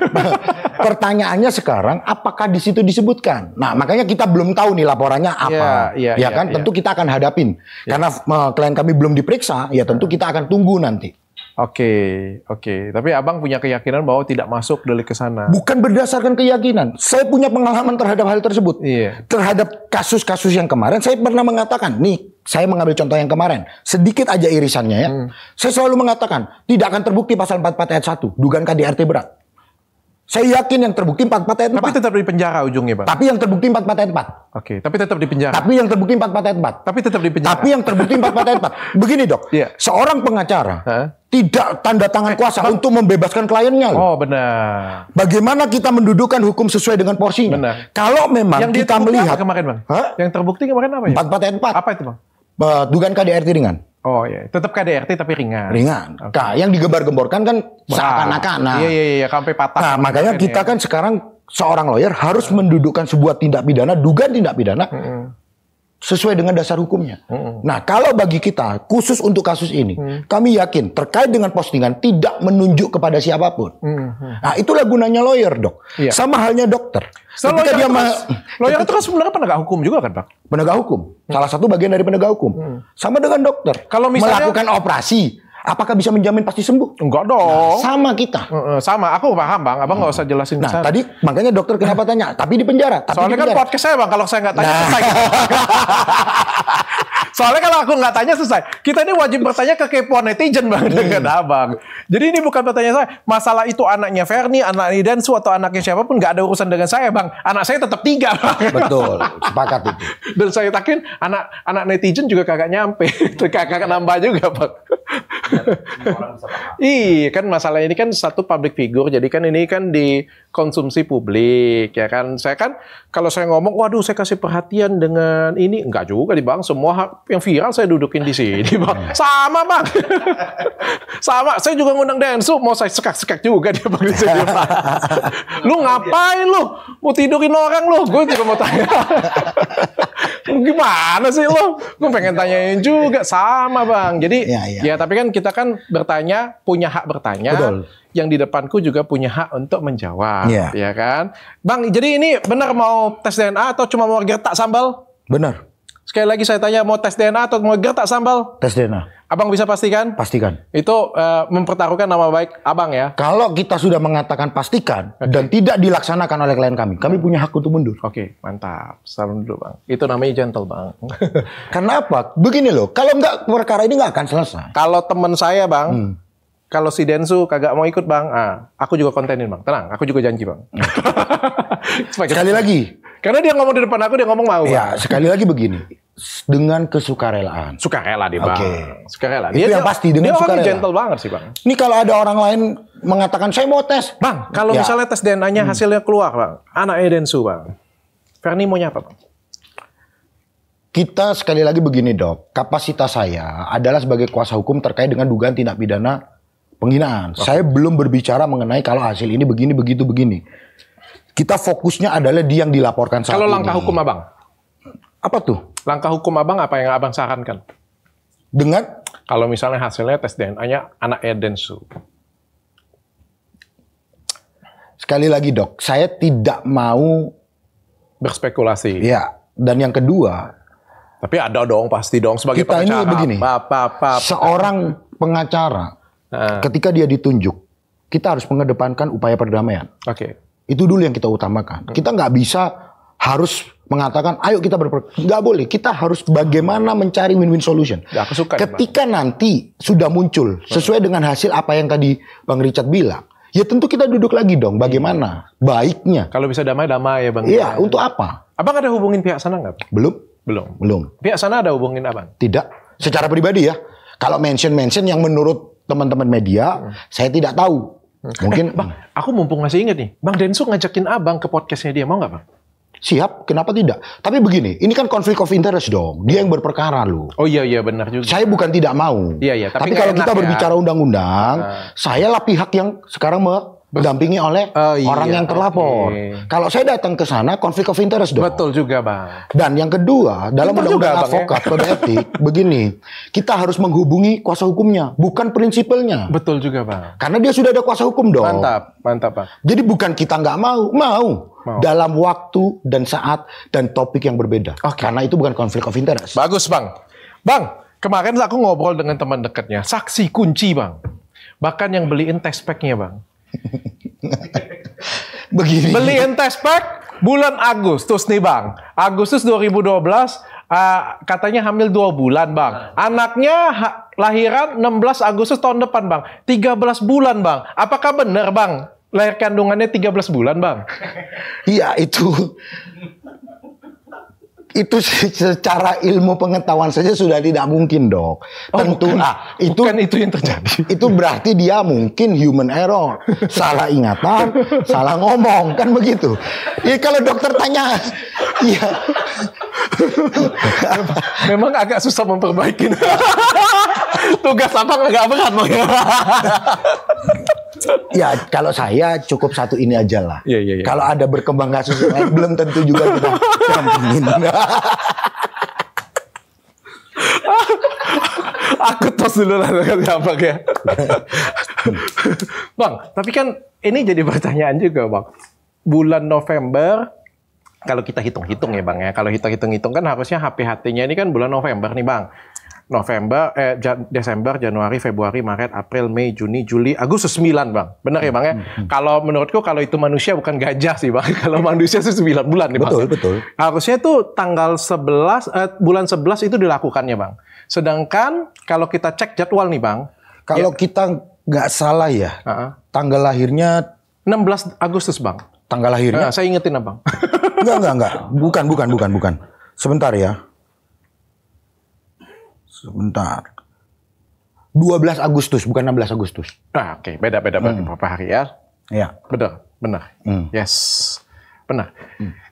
Pertanyaannya sekarang, apakah di situ disebutkan? Nah, makanya kita belum tahu nih laporannya apa. Ya kan, tentu kita akan hadapin. Karena klien kami belum diperiksa, ya tentu kita akan tunggu nanti. Oke. Tapi Abang punya keyakinan bahwa tidak masuk delik ke sana. Bukan berdasarkan keyakinan. Saya punya pengalaman terhadap hal tersebut. Terhadap kasus-kasus yang kemarin, saya pernah mengatakan, nih, saya mengambil contoh yang kemarin. Sedikit aja irisannya ya. Saya selalu mengatakan, tidak akan terbukti pasal 44 ayat 1, dugaan KDRT berat. Saya yakin yang terbukti 44 ayat 4. Tapi tetap di penjara ujungnya, Bang. Tapi yang terbukti 44 ayat 4. Tapi tetap di penjara. Tapi yang terbukti 44 ayat 4. Tapi tetap di penjara. Tapi yang terbukti 44 ayat 4. Begini, Dok. Seorang pengacara tidak tanda tangan kuasa untuk membebaskan kliennya. Oh, benar. Bagaimana kita mendudukan hukum sesuai dengan porsinya? Benar. Kalau memang yang kita melihat kemarin, Bang. Yang terbukti kemarin apa ya? 44 ayat 4. Apa itu, Bang? Dugaan KDRT ringan. Oh iya, tetap KDRT tapi ringan. Nah, yang digembar-gemborkan kan seakan-akan. Iya, sampai patah. Nah, makanya kita kan sekarang seorang lawyer harus mendudukan sebuah tindak pidana, dugaan tindak pidana sesuai dengan dasar hukumnya. Nah, kalau bagi kita khusus untuk kasus ini, kami yakin terkait dengan postingan tidak menunjuk kepada siapapun. Nah, itulah gunanya lawyer, Dok. Sama halnya dokter. Lawyer itu kan sebenarnya penegak hukum juga kan, Pak? Penegak hukum. Salah satu bagian dari penegak hukum. Sama dengan dokter. Kalau misalnya melakukan operasi, apakah bisa menjamin pasti sembuh? Enggak dong. Nah, sama kita. Sama, aku paham Bang. Abang nggak usah jelasin. Nah, tadi makanya dokter kenapa tanya? Tapi di penjara. Soalnya kan podcast saya Bang, kalau saya nggak tanya selesai. Soalnya kalau aku nggak tanya selesai. Kita ini wajib bertanya ke kepoan netizen Bang dengan Abang. Jadi ini bukan pertanyaan saya. Masalah itu anaknya Ferni, anaknya Densu atau anaknya siapapun nggak ada urusan dengan saya Bang. Anak saya tetap 3 Bang. Betul, sepakat itu. Dan saya yakin anak netizen juga kagak nyampe. Kagak nambah juga Bang. Iya kan masalah ini kan satu public figure, jadi kan ini kan dikonsumsi publik ya kan. Saya kan kalau saya ngomong, waduh saya kasih perhatian dengan ini, enggak juga di Bang. Semua yang viral saya dudukin di sini Bang. Sama Bang. Sama. Saya juga ngundang Densu, mau saya sekak-sekak juga dia Bang di sini. Lu ngapain lu? Mau tidurin orang lu? Gue juga mau tanya. Gimana sih lo? Gue pengen tanyain juga sama Bang. Jadi ya tapi kan kita kan bertanya, punya hak bertanya. Betul. Yang di depanku juga punya hak untuk menjawab, ya kan? Bang, jadi ini benar mau tes DNA atau cuma mau gertak sambal? Benar. Sekali lagi saya tanya, mau tes DNA atau mau gertak sambal? Tes DNA. Abang bisa pastikan? Pastikan. Itu mempertaruhkan nama baik Abang ya? Kalau kita sudah mengatakan pastikan dan tidak dilaksanakan oleh klien kami punya hak untuk mundur. Oke, mantap. Salam dulu Bang. Itu namanya gentle Bang. Karena apa? Begini loh, kalau nggak perkara ini nggak akan selesai. Kalau teman saya Bang, kalau si Densu kagak mau ikut Bang, aku juga kontenin Bang. Tenang, aku juga janji Bang. Sekali lagi. Karena dia ngomong di depan aku, dia ngomong mau. Ya, sekali lagi begini. Dengan kesukarelaan. Sukarela dia Bang. Sukarela. Itu yang pasti dengan sukarela. Dia gentle banget sih Bang. Ini kalau ada orang lain mengatakan saya mau tes. Bang, kalau misalnya tes DNA-nya hasilnya keluar Bang. Anaknya Densu Bang. Ferni maunya apa Bang? Kita sekali lagi begini Dok. Kapasitas saya adalah sebagai kuasa hukum terkait dengan dugaan tindak pidana penghinaan. Saya belum berbicara mengenai kalau hasil ini begini, begitu, begini. Kita fokusnya adalah di yang dilaporkan saat ini. Kalau langkah hukum Abang? Apa tuh? Langkah hukum Abang apa yang Abang sarankan? Dengan? Kalau misalnya hasilnya tes DNA-nya anak Densu. Sekali lagi Dok, saya tidak mau berspekulasi. Ya, dan yang kedua. Tapi ada dong, pasti dong. Sebagai kita pengacara, ini begini, seorang pengacara, ketika dia ditunjuk, kita harus mengedepankan upaya perdamaian. Oke. Itu dulu yang kita utamakan. Kita nggak bisa harus mengatakan, ayo kita nggak boleh. Kita harus bagaimana mencari win-win solution. Ya, aku suka ketika nanti sudah muncul sesuai dengan hasil apa yang tadi Bang Richard bilang, ya tentu kita duduk lagi dong. Bagaimana baiknya? Kalau bisa damai-damai ya Bang. Iya, untuk apa? Abang ada hubungin pihak sana nggak? Belum. Pihak sana ada hubungin Abang? Tidak. Secara pribadi ya. Kalau mention yang menurut teman-teman media, saya tidak tahu. Mungkin Bang, aku mumpung masih inget nih, Bang Densu ngajakin Abang ke podcastnya dia, mau nggak Bang? Siap, kenapa tidak? Tapi begini, ini kan konflik of interest dong. Dia yang berperkara loh. Oh iya benar juga. Saya bukan tidak mau. Iya. Tapi kalau kita berbicara undang-undang, saya lah pihak yang sekarang mendampingi oleh orang yang terlapor. Kalau saya datang ke sana, konflik of interest dong. Betul juga Bang. Dan yang kedua, dalam undang-undang advokat kode etik, begini, kita harus menghubungi kuasa hukumnya, bukan prinsipalnya. Betul juga Bang. Karena dia sudah ada kuasa hukum dong. Mantap Bang. Jadi bukan kita nggak mau. Dalam waktu dan saat dan topik yang berbeda. Karena itu bukan konflik of interest. Bagus Bang. Bang, kemarin aku ngobrol dengan teman dekatnya, saksi kunci Bang. Bahkan yang beliin test pack-nya Bang. Begini. Beliin test pack bulan Agustus nih Bang. Agustus 2012 katanya hamil 2 bulan Bang. Anaknya lahiran 16 Agustus tahun depan Bang. 13 bulan Bang. Apakah benar Bang? Lahir kandungannya 13 bulan Bang? Iya itu secara ilmu pengetahuan saja sudah tidak mungkin Dok. Tentu bukan itu yang terjadi. Itu berarti dia mungkin human error, salah ingatan, salah ngomong, kan begitu. Ya kalau dokter tanya, iya. Memang agak susah memperbaiki. Tugas Abang agak berat Bang. Ya kalau saya cukup satu ini aja lah. Iya. Kalau ada berkembang kasus lain belum tentu juga kita dampingin. Aku tos dulu lah Abang ya. Bang, tapi kan ini jadi pertanyaan juga Bang. Bulan November, kalau kita hitung-hitung ya Bang ya. Kalau hitung-hitung kan harusnya HPHT-nya ini kan bulan November nih Bang. Desember, Januari, Februari, Maret, April, Mei, Juni, Juli, Agustus 9 Bang. Benar ya Bang ya? Kalau menurutku kalau itu manusia bukan gajah sih Bang. Kalau manusia sih 9 bulan nih Bang. Betul. Harusnya itu tanggal 11, bulan 11 itu dilakukannya Bang. Sedangkan kalau kita cek jadwal nih Bang. Kalau kita nggak salah ya, tanggal lahirnya 16 Agustus Bang. Tanggal lahirnya? Saya ingetin Abang. Enggak. Bukan. Sebentar ya. Sebentar. 12 Agustus, bukan 16 Agustus. Oke. Beda beberapa hari ya. Iya. Benar. Yes. Benar.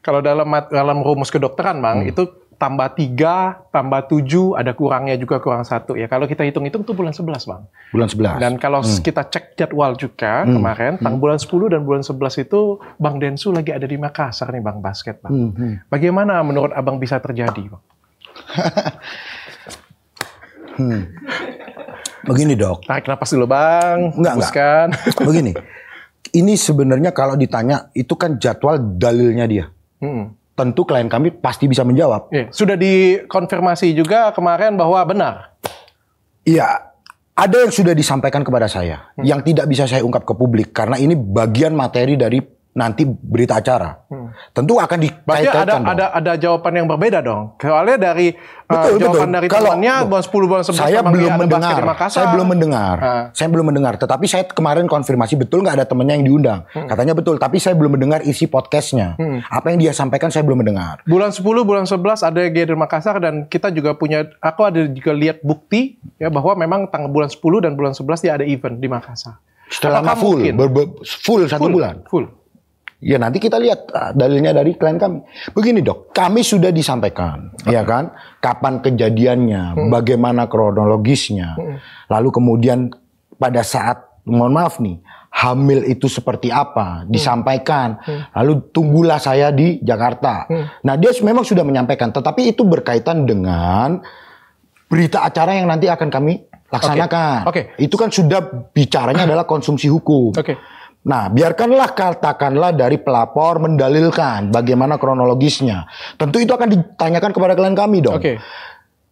Kalau dalam rumus kedokteran Bang, itu tambah 3, tambah 7, ada kurangnya juga, kurang 1. Ya kalau kita hitung-hitung itu bulan 11 Bang. Bulan 11. Dan kalau kita cek jadwal juga kemarin, bulan 10 dan bulan 11 itu Bang Densu lagi ada di Makassar nih Bang, basket Bang. Bagaimana menurut Abang bisa terjadi Bang? Begini dok. Tarik napas dulu bang. Enggak. Begini. Ini sebenarnya kalau ditanya itu kan jadwal dalilnya dia. Tentu klien kami pasti bisa menjawab. Sudah dikonfirmasi juga kemarin bahwa benar. Iya. Ada yang sudah disampaikan kepada saya, yang tidak bisa saya ungkap ke publik karena ini bagian materi dari nanti berita acara. Tentu akan dikaitkan. Berarti ada jawaban yang berbeda dong. Soalnya dari jawaban dari temannya bulan 10 bulan 11 saya belum mendengar. Saya belum mendengar. Tetapi saya kemarin konfirmasi betul nggak ada temannya yang diundang. Katanya betul. Tapi saya belum mendengar isi podcastnya. Apa yang dia sampaikan saya belum mendengar. Bulan 10 bulan 11 ada yang di Makassar dan kita juga punya. Aku ada juga lihat bukti ya bahwa memang tanggal bulan 10 dan bulan 11 dia ada event di Makassar. Setelah full 1 bulan. Full. Ya nanti kita lihat dalilnya dari klien kami. Begini dok, kami sudah disampaikan, ya kan, kapan kejadiannya, bagaimana kronologisnya, lalu kemudian pada saat, mohon maaf nih, hamil itu seperti apa, disampaikan, lalu tunggulah saya di Jakarta. Nah dia memang sudah menyampaikan, tetapi itu berkaitan dengan berita acara yang nanti akan kami laksanakan. Itu kan sudah bicaranya adalah konsumsi hukum. Nah, biarkanlah katakanlah dari pelapor mendalilkan bagaimana kronologisnya. Tentu itu akan ditanyakan kepada klien kami dong.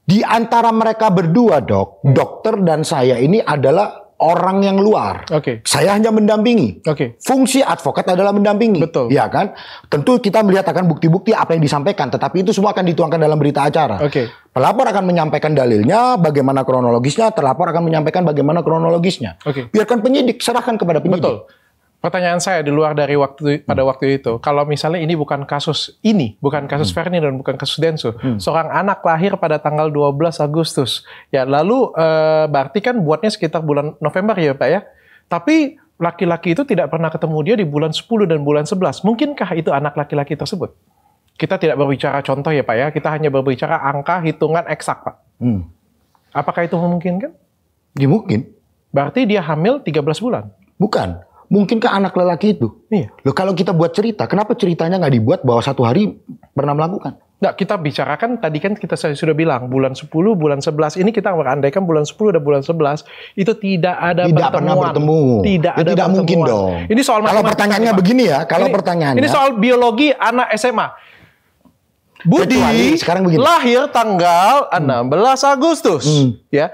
Di antara mereka berdua dok, dokter dan saya ini adalah orang yang luar. Saya hanya mendampingi. Fungsi advokat adalah mendampingi. Betul. Ya kan? Tentu kita melihat akan bukti-bukti apa yang disampaikan, tetapi itu semua akan dituangkan dalam berita acara. Pelapor akan menyampaikan dalilnya, bagaimana kronologisnya, terlapor akan menyampaikan bagaimana kronologisnya. Biarkan penyidik, serahkan kepada penyidik. Betul. Pertanyaan saya di luar dari pada waktu itu, kalau misalnya ini bukan kasus Ferni dan bukan kasus Densu, seorang anak lahir pada tanggal 12 Agustus, ya lalu berarti kan buatnya sekitar bulan November ya Pak ya, tapi laki-laki itu tidak pernah ketemu dia di bulan 10 dan bulan 11, mungkinkah itu anak laki-laki tersebut? Kita tidak berbicara contoh ya Pak ya, kita hanya berbicara angka hitungan eksak Pak. Apakah itu memungkinkan? Ya mungkin. Berarti dia hamil 13 bulan? Bukan. Mungkinkah anak lelaki itu? Iya. Loh kalau kita buat cerita, kenapa ceritanya nggak dibuat bahwa 1 hari pernah melakukan? Nggak, kita bicarakan tadi kan saya sudah bilang bulan 10, bulan 11 ini kita berandaikan bulan 10 dan bulan 11 itu tidak ada tidak pernah bertemu. Tidak mungkin dong. Ini soal kalau pertanyaannya begini ya, ini soal biologi anak SMA. Budi sekarang begini. Lahir tanggal 16 Agustus, ya.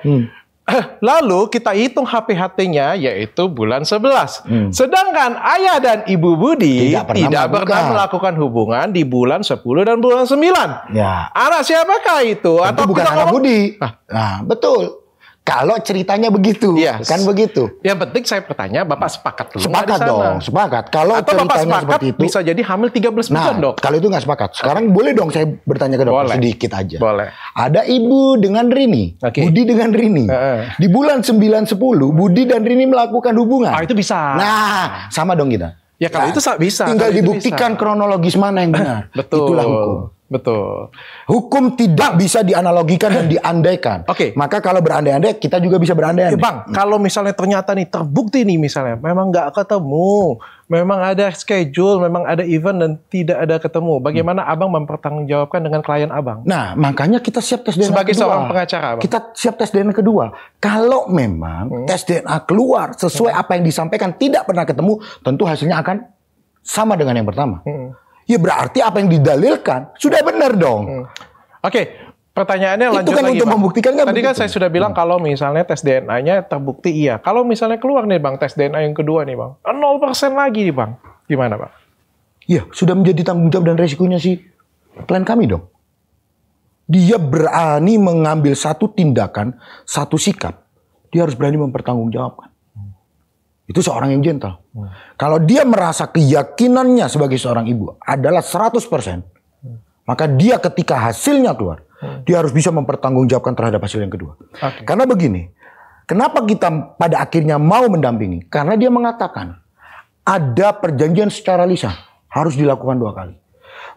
Lalu kita hitung HPHT-nya yaitu bulan 11. Sedangkan ayah dan ibu Budi tidak pernah melakukan hubungan di bulan 10 dan bulan 9. Ya. Anak siapakah itu? Atau bukan anak Budi. Nah, betul. Kalau ceritanya begitu, kan begitu. Yang penting saya bertanya, Bapak sepakat dulu. Sepakat dong, sepakat. Kalau atau ceritanya Bapak sepakat seperti itu, bisa jadi hamil 13 bulan dok. Kalau itu nggak sepakat. Sekarang boleh dong saya bertanya ke dokter sedikit aja. Boleh. Ada ibu dengan Rini, Budi dengan Rini. Di bulan 9-10, Budi dan Rini melakukan hubungan. Itu bisa. Nah, sama dong kita. Ya kalau itu bisa. Tinggal dibuktikan kronologis mana yang benar. Betul. Itulah hukum. Betul. Hukum tidak bisa dianalogikan dan diandaikan. Maka kalau berandai-andai, kita juga bisa berandai-andai. Bang, kalau misalnya ternyata nih terbukti nih misalnya, memang nggak ketemu, memang ada schedule, memang ada event dan tidak ada ketemu, bagaimana abang mempertanggungjawabkan dengan klien abang? Nah, makanya kita siap tes DNA sebagai kedua. Seorang pengacara, Bang. Kita siap tes DNA kedua. Kalau memang tes DNA keluar sesuai apa yang disampaikan, tidak pernah ketemu, tentu hasilnya akan sama dengan yang pertama. Ya berarti apa yang didalilkan sudah benar dong. Pertanyaannya lanjut kan lagi untuk Bang. membuktikan kan Tadi begitu. kan saya sudah bilang kalau misalnya tes DNA-nya terbukti iya. Kalau misalnya keluar nih Bang, tes DNA yang kedua nih Bang, 0% lagi nih Bang. Gimana Bang? Ya sudah menjadi tanggung jawab dan resikonya si klien kami dong. Dia berani mengambil satu tindakan, satu sikap. Dia harus berani mempertanggungjawabkan. Itu seorang yang gentle. Kalau dia merasa keyakinannya sebagai seorang ibu adalah 100%, maka dia ketika hasilnya keluar, dia harus bisa mempertanggungjawabkan terhadap hasil yang kedua. Karena begini, kenapa kita pada akhirnya mau mendampingi? Karena dia mengatakan ada perjanjian secara lisan harus dilakukan 2 kali.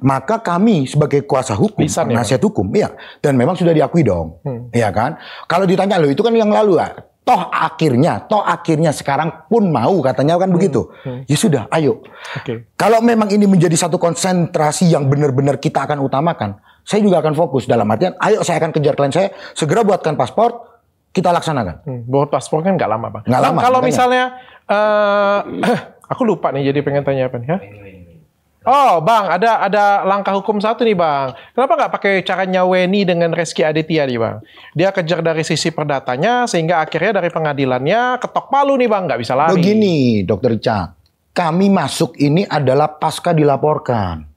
Maka kami sebagai kuasa hukum, penasihat hukum, ya, dan memang sudah diakui dong, ya kan? Kalau ditanya loh itu kan yang lalu ya. Toh akhirnya sekarang pun mau katanya kan begitu. Ya sudah, ayo. Kalau memang ini menjadi satu konsentrasi yang benar-benar kita akan utamakan, saya juga akan fokus dalam artian, ayo saya akan kejar klien saya, segera buatkan paspor, kita laksanakan. Buat paspor kan nggak lama, Bang. Nggak lama. Kalau misalnya, aku lupa nih, jadi pengen tanya apa nih, ya? Oh, Bang, ada langkah hukum satu nih, Bang. Kenapa nggak pakai caranya Weni dengan Reski Aditya nih, Bang? Dia kejar dari sisi perdatanya, sehingga akhirnya dari pengadilannya ketok palu nih, Bang, nggak bisa lari. Begini, Dokter Richard, kami masuk ini adalah pasca dilaporkan.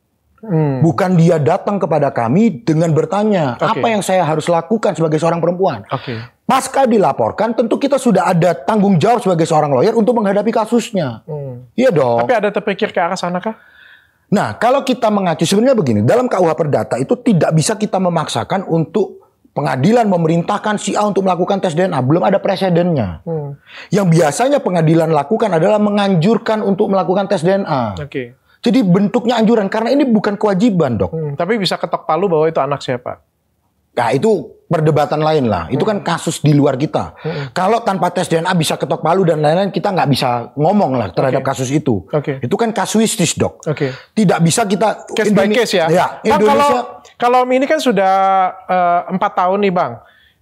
Bukan dia datang kepada kami dengan bertanya, apa yang saya harus lakukan sebagai seorang perempuan. Pasca dilaporkan, tentu kita sudah ada tanggung jawab sebagai seorang lawyer untuk menghadapi kasusnya. Iya dong. Tapi ada terpikir ke arah sana kah? Nah, kalau kita mengacu, sebenarnya begini, dalam KUH Perdata itu tidak bisa kita memaksakan untuk pengadilan memerintahkan si A untuk melakukan tes DNA. Belum ada presidennya. Yang biasanya pengadilan lakukan adalah menganjurkan untuk melakukan tes DNA. Jadi bentuknya anjuran, karena ini bukan kewajiban, Dok. Tapi bisa ketok palu bahwa itu anak siapa? Nah, itu perdebatan lain lah. Itu kan kasus di luar kita. Kalau tanpa tes DNA bisa ketok palu dan lain-lain, kita nggak bisa ngomong lah terhadap kasus itu. Itu kan kasuistis, Dok. Tidak bisa kita case by case ya. Indonesia. Kalau ini kan sudah 4 tahun nih, Bang.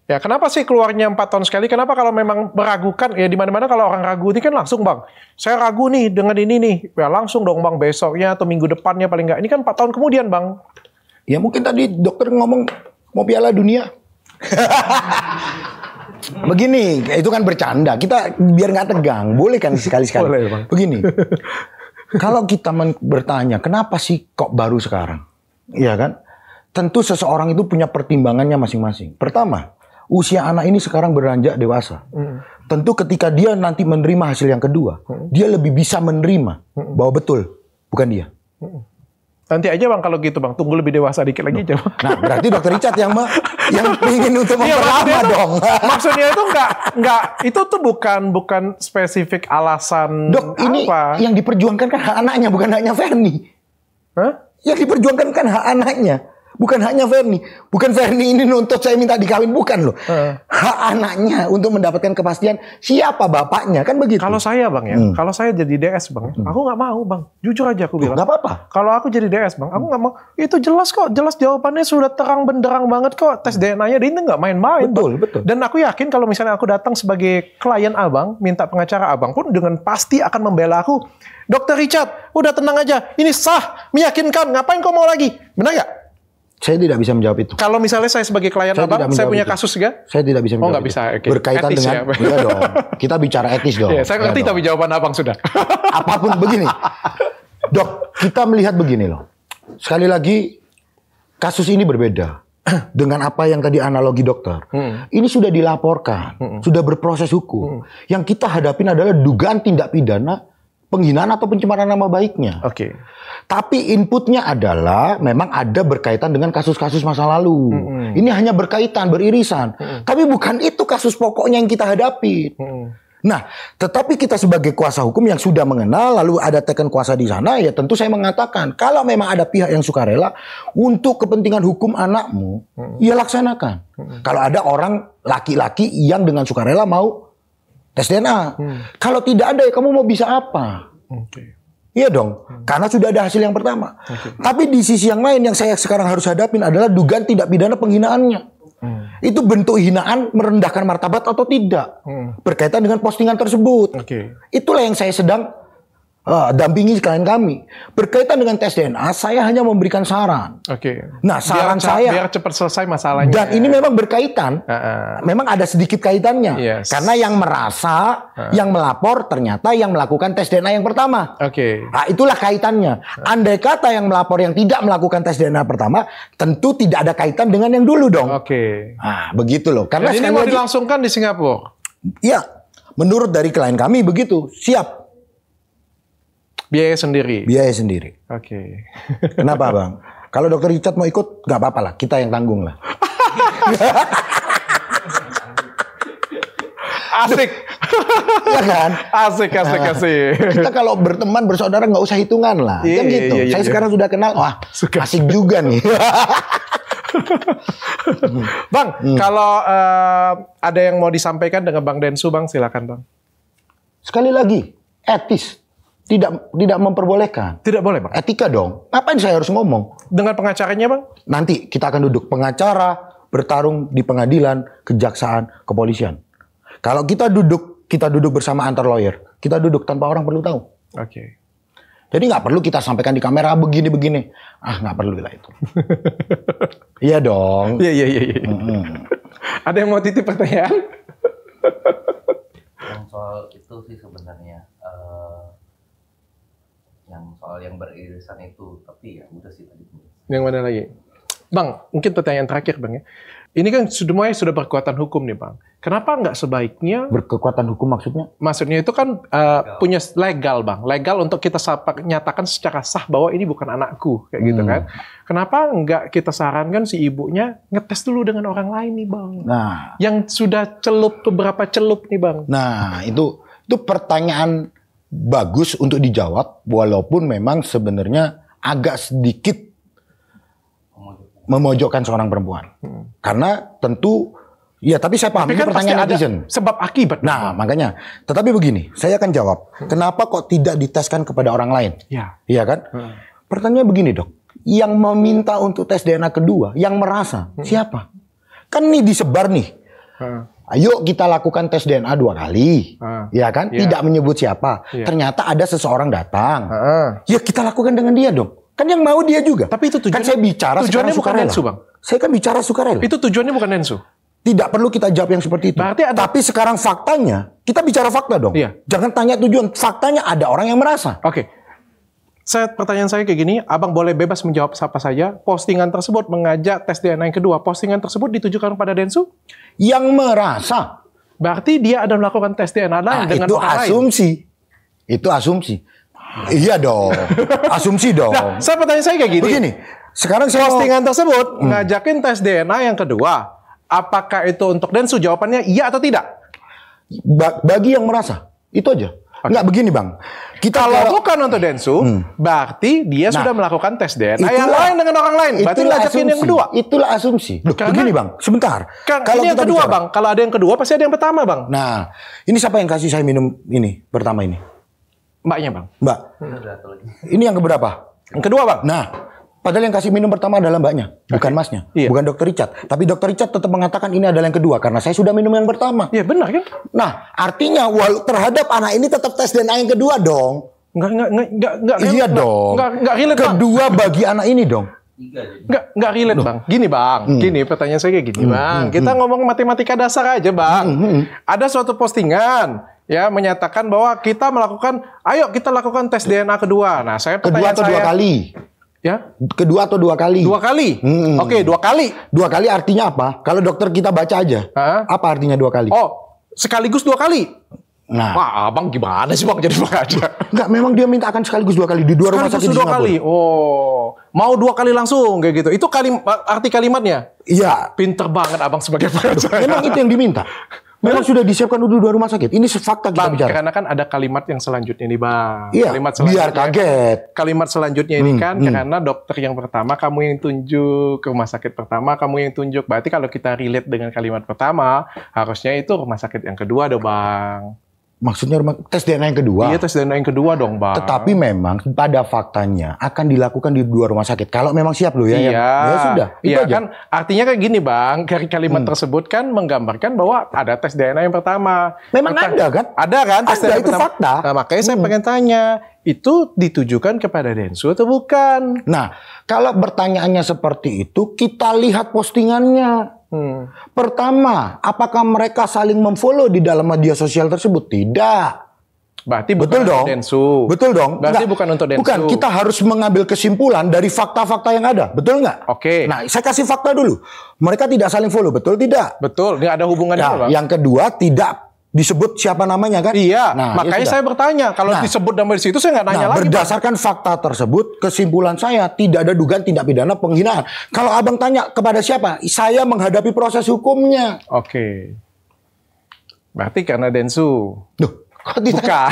Ya, kenapa sih keluarnya 4 tahun sekali? Kenapa kalau memang meragukan, ya di mana-mana kalau orang ragu ini kan langsung, Bang. Saya ragu nih dengan ini nih. Ya langsung dong, Bang, besoknya atau minggu depannya paling nggak. Ini kan 4 tahun kemudian, Bang. Ya mungkin tadi dokter ngomong mau Piala Dunia. Begini, itu kan bercanda. Kita biar nggak tegang, boleh kan sekali-sekali. Boleh, Bang. Begini, kalau kita bertanya, kenapa sih kok baru sekarang? Iya kan? Tentu seseorang itu punya pertimbangannya masing-masing. Pertama, usia anak ini sekarang beranjak dewasa. Tentu ketika dia nanti menerima hasil yang kedua, dia lebih bisa menerima bahwa betul, bukan dia. Nanti aja, Bang, kalau gitu, Bang. Tunggu lebih dewasa dikit lagi aja, Bang. Nah, berarti Dokter Richard yang ingin untuk memperlama dong. Maksudnya itu enggak itu tuh bukan spesifik alasan. Dok, ini apa yang diperjuangkan kan hak anaknya, bukan haknya Ferni. Yang diperjuangkan kan hak anaknya, bukan haknya Ferni. Bukan Ferni ini nuntut saya minta dikawin, bukan loh. Hak anaknya untuk mendapatkan kepastian siapa bapaknya, kan begitu. Kalau saya, Bang, ya, kalau saya jadi DS, Bang, aku nggak mau, Bang. Jujur aja aku bilang. Nggak apa-apa. Kalau aku jadi DS, Bang, aku nggak mau. Itu jelas kok, jelas jawabannya sudah terang benderang banget kok. Tes DNA-nya dia ini nggak main-main. Betul, Bang. betul. Dan aku yakin kalau misalnya aku datang sebagai klien Abang, minta pengacara Abang pun dengan pasti akan membela aku. Dokter Richard, udah tenang aja. Ini sah, meyakinkan. Ngapain kau mau lagi? Benar nggak? Saya tidak bisa menjawab itu. Kalau misalnya saya sebagai klien Abang, saya punya kasus juga? Saya tidak bisa menjawab. Oh, nggak bisa. Okay. Berkaitan etis, dengan, ya? iya dong. Kita bicara etis dong. Ya, saya ngerti tapi jawaban Abang sudah. Apapun begini. Dok, kita melihat begini loh. Sekali lagi, kasus ini berbeda. Dengan apa yang tadi analogi dokter. Ini sudah dilaporkan. Sudah berproses hukum. Yang kita hadapin adalah dugaan tindak pidana penghinaan atau pencemaran nama baiknya. Tapi inputnya adalah memang ada berkaitan dengan kasus-kasus masa lalu. Ini hanya berkaitan, beririsan. Tapi bukan itu kasus pokoknya yang kita hadapi. Nah, tetapi kita sebagai kuasa hukum yang sudah mengenal, lalu ada teken kuasa di sana, ya tentu saya mengatakan, kalau memang ada pihak yang sukarela untuk kepentingan hukum anakmu, ya laksanakan. Kalau ada orang laki-laki yang dengan sukarela mau tes DNA. Kalau tidak ada, ya kamu mau bisa apa? Iya dong, karena sudah ada hasil yang pertama. Tapi di sisi yang lain yang saya sekarang harus hadapin adalah dugaan tindak pidana penghinaannya. Itu bentuk hinaan merendahkan martabat atau tidak. Berkaitan dengan postingan tersebut. Itulah yang saya sedang dampingi klien kami. Berkaitan dengan tes DNA, saya hanya memberikan saran. Nah, saran saya biar cepat selesai masalahnya. Dan ini memang berkaitan. Memang ada sedikit kaitannya. Karena yang merasa, yang melapor ternyata yang melakukan tes DNA yang pertama. Nah, itulah kaitannya. Andai kata yang melapor yang tidak melakukan tes DNA pertama, tentu tidak ada kaitan dengan yang dulu dong. Nah, begitu loh. Karena ini mau dilangsungkan di Singapura. Iya, menurut dari klien kami begitu. Siap. Biaya sendiri. Biaya sendiri. Kenapa, Bang? Kalau Dokter Richard mau ikut, nggak apa-apa lah. Kita yang tanggung lah. Asik. Ya kan? Asik. Kita kalau berteman, bersaudara nggak usah hitungan lah. Kan gitu. Saya sekarang sudah kenal. Wah, asik juga nih. Bang, kalau ada yang mau disampaikan dengan Bang Densu, Bang, silakan, Bang. Sekali lagi, etis. tidak memperbolehkan. Tidak boleh, Bang. Etika dong. Ngapain saya harus ngomong? Dengan pengacaranya, Bang? Nanti kita akan duduk pengacara bertarung di pengadilan, kejaksaan, kepolisian. Kalau kita duduk bersama antar lawyer, kita duduk tanpa orang perlu tahu. Oke. Jadi nggak perlu kita sampaikan di kamera begini-begini. Nggak perlu lah itu. Iya dong. Iya. Ada yang mau titip pertanyaan? Yang soal itu sih sebenarnya yang soal yang beririsan itu, tapi ya udah sih tadi. Yang mana lagi? Bang, mungkin pertanyaan terakhir, Bang ya. Ini kan semuanya sudah berkekuatan hukum nih, Bang. Kenapa nggak sebaiknya... Berkekuatan hukum maksudnya? Maksudnya itu kan punya legal, Bang. Legal untuk kita nyatakan secara sah bahwa ini bukan anakku, kayak gitu kan. Kenapa nggak kita sarankan si ibunya ngetes dulu dengan orang lain nih, Bang? Nah, yang sudah beberapa celup nih, Bang. Nah, itu pertanyaan bagus untuk dijawab, walaupun memang sebenarnya agak sedikit memojokkan seorang perempuan. Karena tentu, ya tapi saya pahami kan pertanyaan netizen. Sebab akibat. Nah, makanya. Tetapi begini, saya akan jawab. Kenapa kok tidak diteskan kepada orang lain? Ya. Iya kan? Pertanyaan begini, Dok. Yang meminta untuk tes DNA kedua, yang merasa, siapa? Kan ini disebar nih. Ayo kita lakukan tes DNA 2 kali. Ya kan? Tidak menyebut siapa. Ternyata ada seseorang datang. Ya kita lakukan dengan dia dong. Kan yang mau dia juga. Tapi itu tujuannya, kan saya bicara tujuannya bukan sukarela. Densu, Bang. Saya kan bicara sukarela. Itu tujuannya bukan Densu. Tidak perlu kita jawab yang seperti itu. Berarti Tapi sekarang faktanya, kita bicara fakta dong. Iya. Jangan tanya tujuan. Faktanya ada orang yang merasa. Oke. Pertanyaan saya kayak gini, Abang boleh bebas menjawab siapa saja. Postingan tersebut mengajak tes DNA yang kedua. Postingan tersebut ditujukan kepada Densu? Yang merasa. Berarti dia ada melakukan tes DNA lain dengan itu orang asumsi. lain. Itu asumsi. Iya dong. Asumsi dong. Nah, pertanyaan saya kayak gini. Begini. Sekarang saya postingan tersebut ngajakin tes DNA yang kedua. Apakah itu untuk Densu? Jawabannya iya atau tidak? Bagi yang merasa. Itu aja. Enggak begini, Bang. Kalau bukan untuk Densu, berarti dia sudah melakukan tes DNA yang lain dengan orang lain. Berarti ngajakin yang kedua. Itulah asumsi. Loh, begini, Bang. Sebentar. Kalau yang kedua, Bang. Kalau ada yang kedua, pasti ada yang pertama, Bang. Nah, ini siapa yang kasih saya minum ini pertama ini? Mbaknya, Bang. Mbak. Ini yang keberapa? Yang kedua, Bang. Nah, padahal yang kasih minum pertama adalah mbaknya, bukan masnya, bukan dokter Richard. Tapi dokter Richard tetap mengatakan ini adalah yang kedua karena saya sudah minum yang pertama. Iya, benar kan? Nah, artinya terhadap anak ini tetap tes DNA yang kedua dong. Enggak. Iya dong. Enggak relate, Bang. Kedua bagi anak ini dong. Enggak relate, Bang. Gini, Bang. Gini, pertanyaan saya kayak gini, Bang. Kita ngomong matematika dasar aja, Bang. Ada suatu postingan ya menyatakan bahwa kita melakukan, ayo kita lakukan tes DNA kedua. Nah, kedua atau dua kali? Ya, kedua atau 2 kali? 2 kali. Oke, 2 kali. 2 kali artinya apa? Kalau dokter kita baca aja. Apa artinya 2 kali? Oh, sekaligus 2 kali. Nah, wah, Abang gimana sih, Bang, jadi pengajar? Enggak, memang dia minta akan sekaligus 2 kali di 2 rumah sakit di Singapura. 2 kali. Oh, mau 2 kali langsung kayak gitu. Itu arti kalimatnya. Iya. Pinter banget Abang sebagai pengajar. Memang itu yang diminta. Memang sudah disiapkan udah 2 rumah sakit. Ini fakta kita Bang, bicara. Karena kan ada kalimat yang selanjutnya nih, Bang. Iya, kalimat selanjutnya, biar kaget. Kalimat selanjutnya ini kan karena dokter yang pertama kamu yang tunjuk, ke rumah sakit pertama kamu yang tunjuk. Berarti kalau kita relate dengan kalimat pertama, harusnya itu rumah sakit yang kedua dong, Bang. Maksudnya tes DNA yang kedua? Iya, tes DNA yang kedua dong, Bang. Tetapi memang pada faktanya akan dilakukan di 2 rumah sakit. Kalau memang siap loh ya. Iya. Ya sudah. Itu iya aja. Kan artinya kayak gini, Bang. Dari kalimat tersebut kan menggambarkan bahwa ada tes DNA yang pertama. Memang ada kan? Ada kan tes Ada, DNA itu pertama. fakta. Nah, makanya saya pengen tanya, itu ditujukan kepada Densu atau bukan? Nah, kalau pertanyaannya seperti itu, kita lihat postingannya. Pertama, apakah mereka saling memfollow di dalam media sosial tersebut? Tidak. Berarti bukan untuk Densu. Betul dong. Berarti bukan untuk Densu. Bukan, kita harus mengambil kesimpulan dari fakta-fakta yang ada. Betul nggak? Oke. Nah, saya kasih fakta dulu. Mereka tidak saling follow, betul tidak? Betul, nggak ada hubungannya, Nah, Bang. yang kedua, tidak disebut siapa namanya kan? Iya, nah, makanya ya saya bertanya. Kalau disebut nama di situ, saya nggak nanya lagi. Berdasarkan fakta tersebut, kesimpulan saya tidak ada dugaan tindak pidana penghinaan. Kalau abang tanya kepada siapa? Saya menghadapi proses hukumnya. Oke. Berarti karena Densu. Duh, kok tidak? Bukan.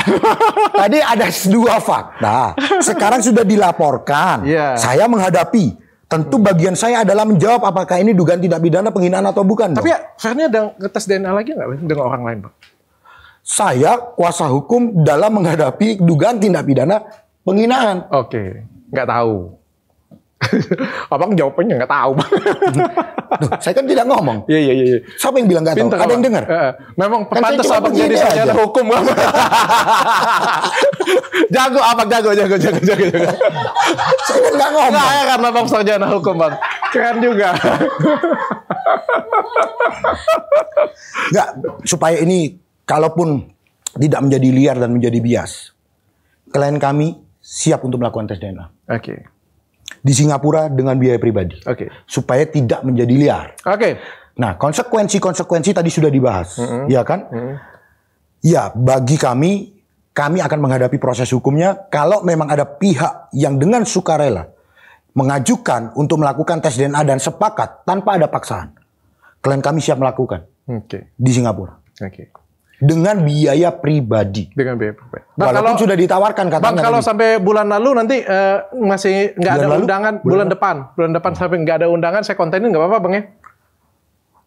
Tadi ada 2 fakta. Sekarang sudah dilaporkan. Iya. Saya menghadapi. Tentu bagian saya adalah menjawab apakah ini dugaan tindak pidana penghinaan atau bukan. Tapi ya, Fernie ada ngetes DNA lagi nggak dengan orang lain, Bang? saya kuasa hukum dalam menghadapi dugaan tindak pidana penghinaan. Oke, nggak tahu. Abang jawabannya nggak tahu. Duh, saya kan tidak ngomong. Iya. Siapa yang bilang nggak tahu? Ada yang dengar? Memang Kan pantas saya cuma abang jadi begini sarjana aja. hukum. Jago abang, jago. Saya kan nggak ngomong. Nggak ya karena abang sarjana hukum bang. Keren juga. Nggak, supaya ini kalaupun tidak menjadi liar dan menjadi bias, klien kami siap untuk melakukan tes DNA. Oke. Di Singapura dengan biaya pribadi. Oke. Supaya tidak menjadi liar. Oke. Nah, konsekuensi tadi sudah dibahas, ya kan? Ya, bagi kami akan menghadapi proses hukumnya kalau memang ada pihak yang dengan sukarela mengajukan untuk melakukan tes DNA dan sepakat tanpa ada paksaan. Klien kami siap melakukan di Singapura. Oke. Dengan biaya pribadi. Dengan biaya pribadi. Walaupun sudah ditawarkan katanya. Bang, kalau tadi. sampai bulan lalu nanti masih nggak ada undangan, bulan depan sampai nggak ada undangan, saya kontenin nggak apa-apa bang ya?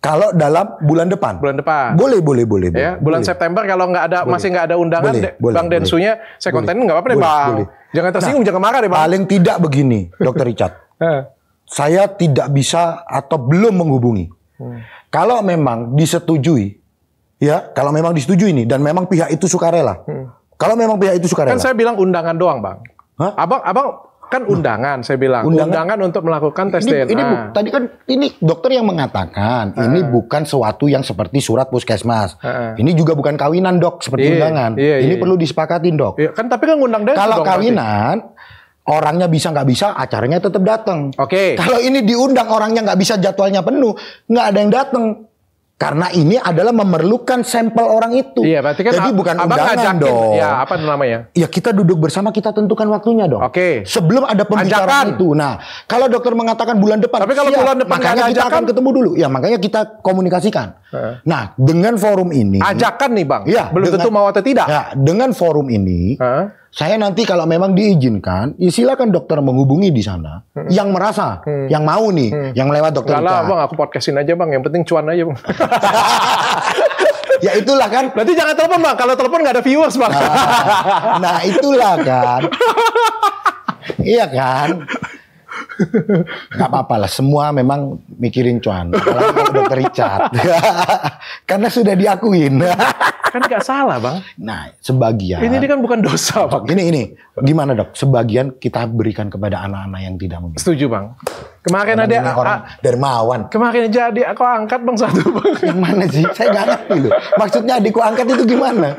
Kalau dalam bulan depan. Bulan depan. Boleh. Ya, bulan boleh. September kalau nggak ada masih nggak ada undangan, Bang Densunya saya kontenin nggak apa-apa deh bang. Boleh. Jangan tersinggung, jangan marah deh bang. Paling tidak begini, Dr. Richard. Saya tidak bisa atau belum menghubungi. Kalau memang disetujui, ya, kalau memang disetujui ini dan memang pihak itu sukarela. Kalau memang pihak itu sukarela. Kan saya bilang undangan doang, Bang. Hah? Abang kan undangan, saya bilang. Undangan untuk melakukan tes DNA. Tadi kan ini dokter yang mengatakan ini bukan sesuatu yang seperti surat puskesmas. Ini juga bukan kawinan, Dok, seperti undangan. Ini perlu disepakatin, Dok. Iya, kan tapi kan ngundang densu Kalau dong, kawinan orangnya bisa nggak bisa, acaranya tetap datang. Oke. Kalau ini diundang orangnya nggak bisa, jadwalnya penuh, nggak ada yang datang. Karena ini adalah memerlukan sampel orang itu. Iya, berarti kan jadi bukan abang undangan ngajakin, dong. ya apa namanya? Ya kita duduk bersama, kita tentukan waktunya dong. Oke. Sebelum ada pembicaraan Ajakan. itu. Nah, kalau dokter mengatakan bulan depan, Tapi kalau siap. bulan depan nggak makanya ada kita ajakan? akan ketemu dulu. Ya makanya kita komunikasikan. Nah, dengan forum ini. Ajakan nih Bang. Ya, Belum tentu mau atau tidak. Ya, dengan forum ini. Saya nanti kalau memang diizinkan, ya silakan dokter menghubungi di sana. Yang merasa, yang mau nih, yang lewat dokter. Enggak lah Bang, aku podcastin aja Bang. Yang penting cuan aja Bang. Ya itulah kan. Berarti jangan telepon Bang. Kalau telepon nggak ada viewers Bang. Nah itulah kan. Iya kan. Gak apa-apa lah. Semua memang mikirin cuan. Apalagi kalau dokter Richard. Karena sudah diakuin. Kan nggak salah Bang. Nah sebagian. Ini kan bukan dosa Bang. Ini. Gimana dok? Sebagian kita berikan kepada anak-anak yang tidak memiliki. Setuju Bang. Kemarin ada orang dermawan. Kemarin aja adik aku angkat Bang satu Bang. Yang mana sih? Saya nggak ngerti loh. Maksudnya adikku angkat itu gimana?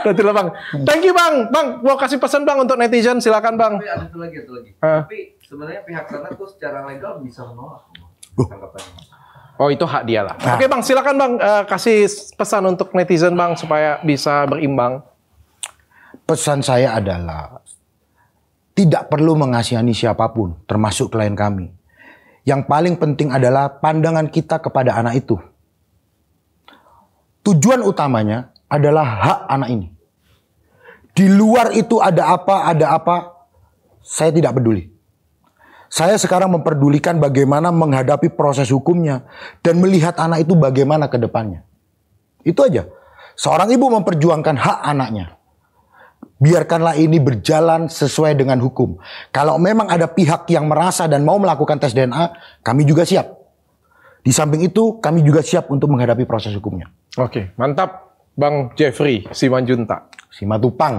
Nanti lah Bang. Thank you Bang. Bang, mau kasih pesan Bang untuk netizen. Silakan Bang. Tapi ada satu lagi. Tapi sebenarnya pihak sana tuh secara legal bisa menolak. Tanggapannya. Oh itu hak dia lah. Oke Bang, silakan Bang kasih pesan untuk netizen Bang supaya bisa berimbang. Pesan saya adalah tidak perlu mengasihani siapapun, termasuk klien kami. Yang paling penting adalah pandangan kita kepada anak itu. Tujuan utamanya adalah hak anak ini. Di luar itu ada apa, saya tidak peduli. Saya sekarang memperdulikan bagaimana menghadapi proses hukumnya dan melihat anak itu bagaimana ke depannya. Itu aja. Seorang ibu memperjuangkan hak anaknya. Biarkanlah ini berjalan sesuai dengan hukum. Kalau memang ada pihak yang merasa dan mau melakukan tes DNA, kami juga siap. Di samping itu, kami juga siap untuk menghadapi proses hukumnya. Oke, mantap Bang Jeffrey Simanjuntak. Simatupang.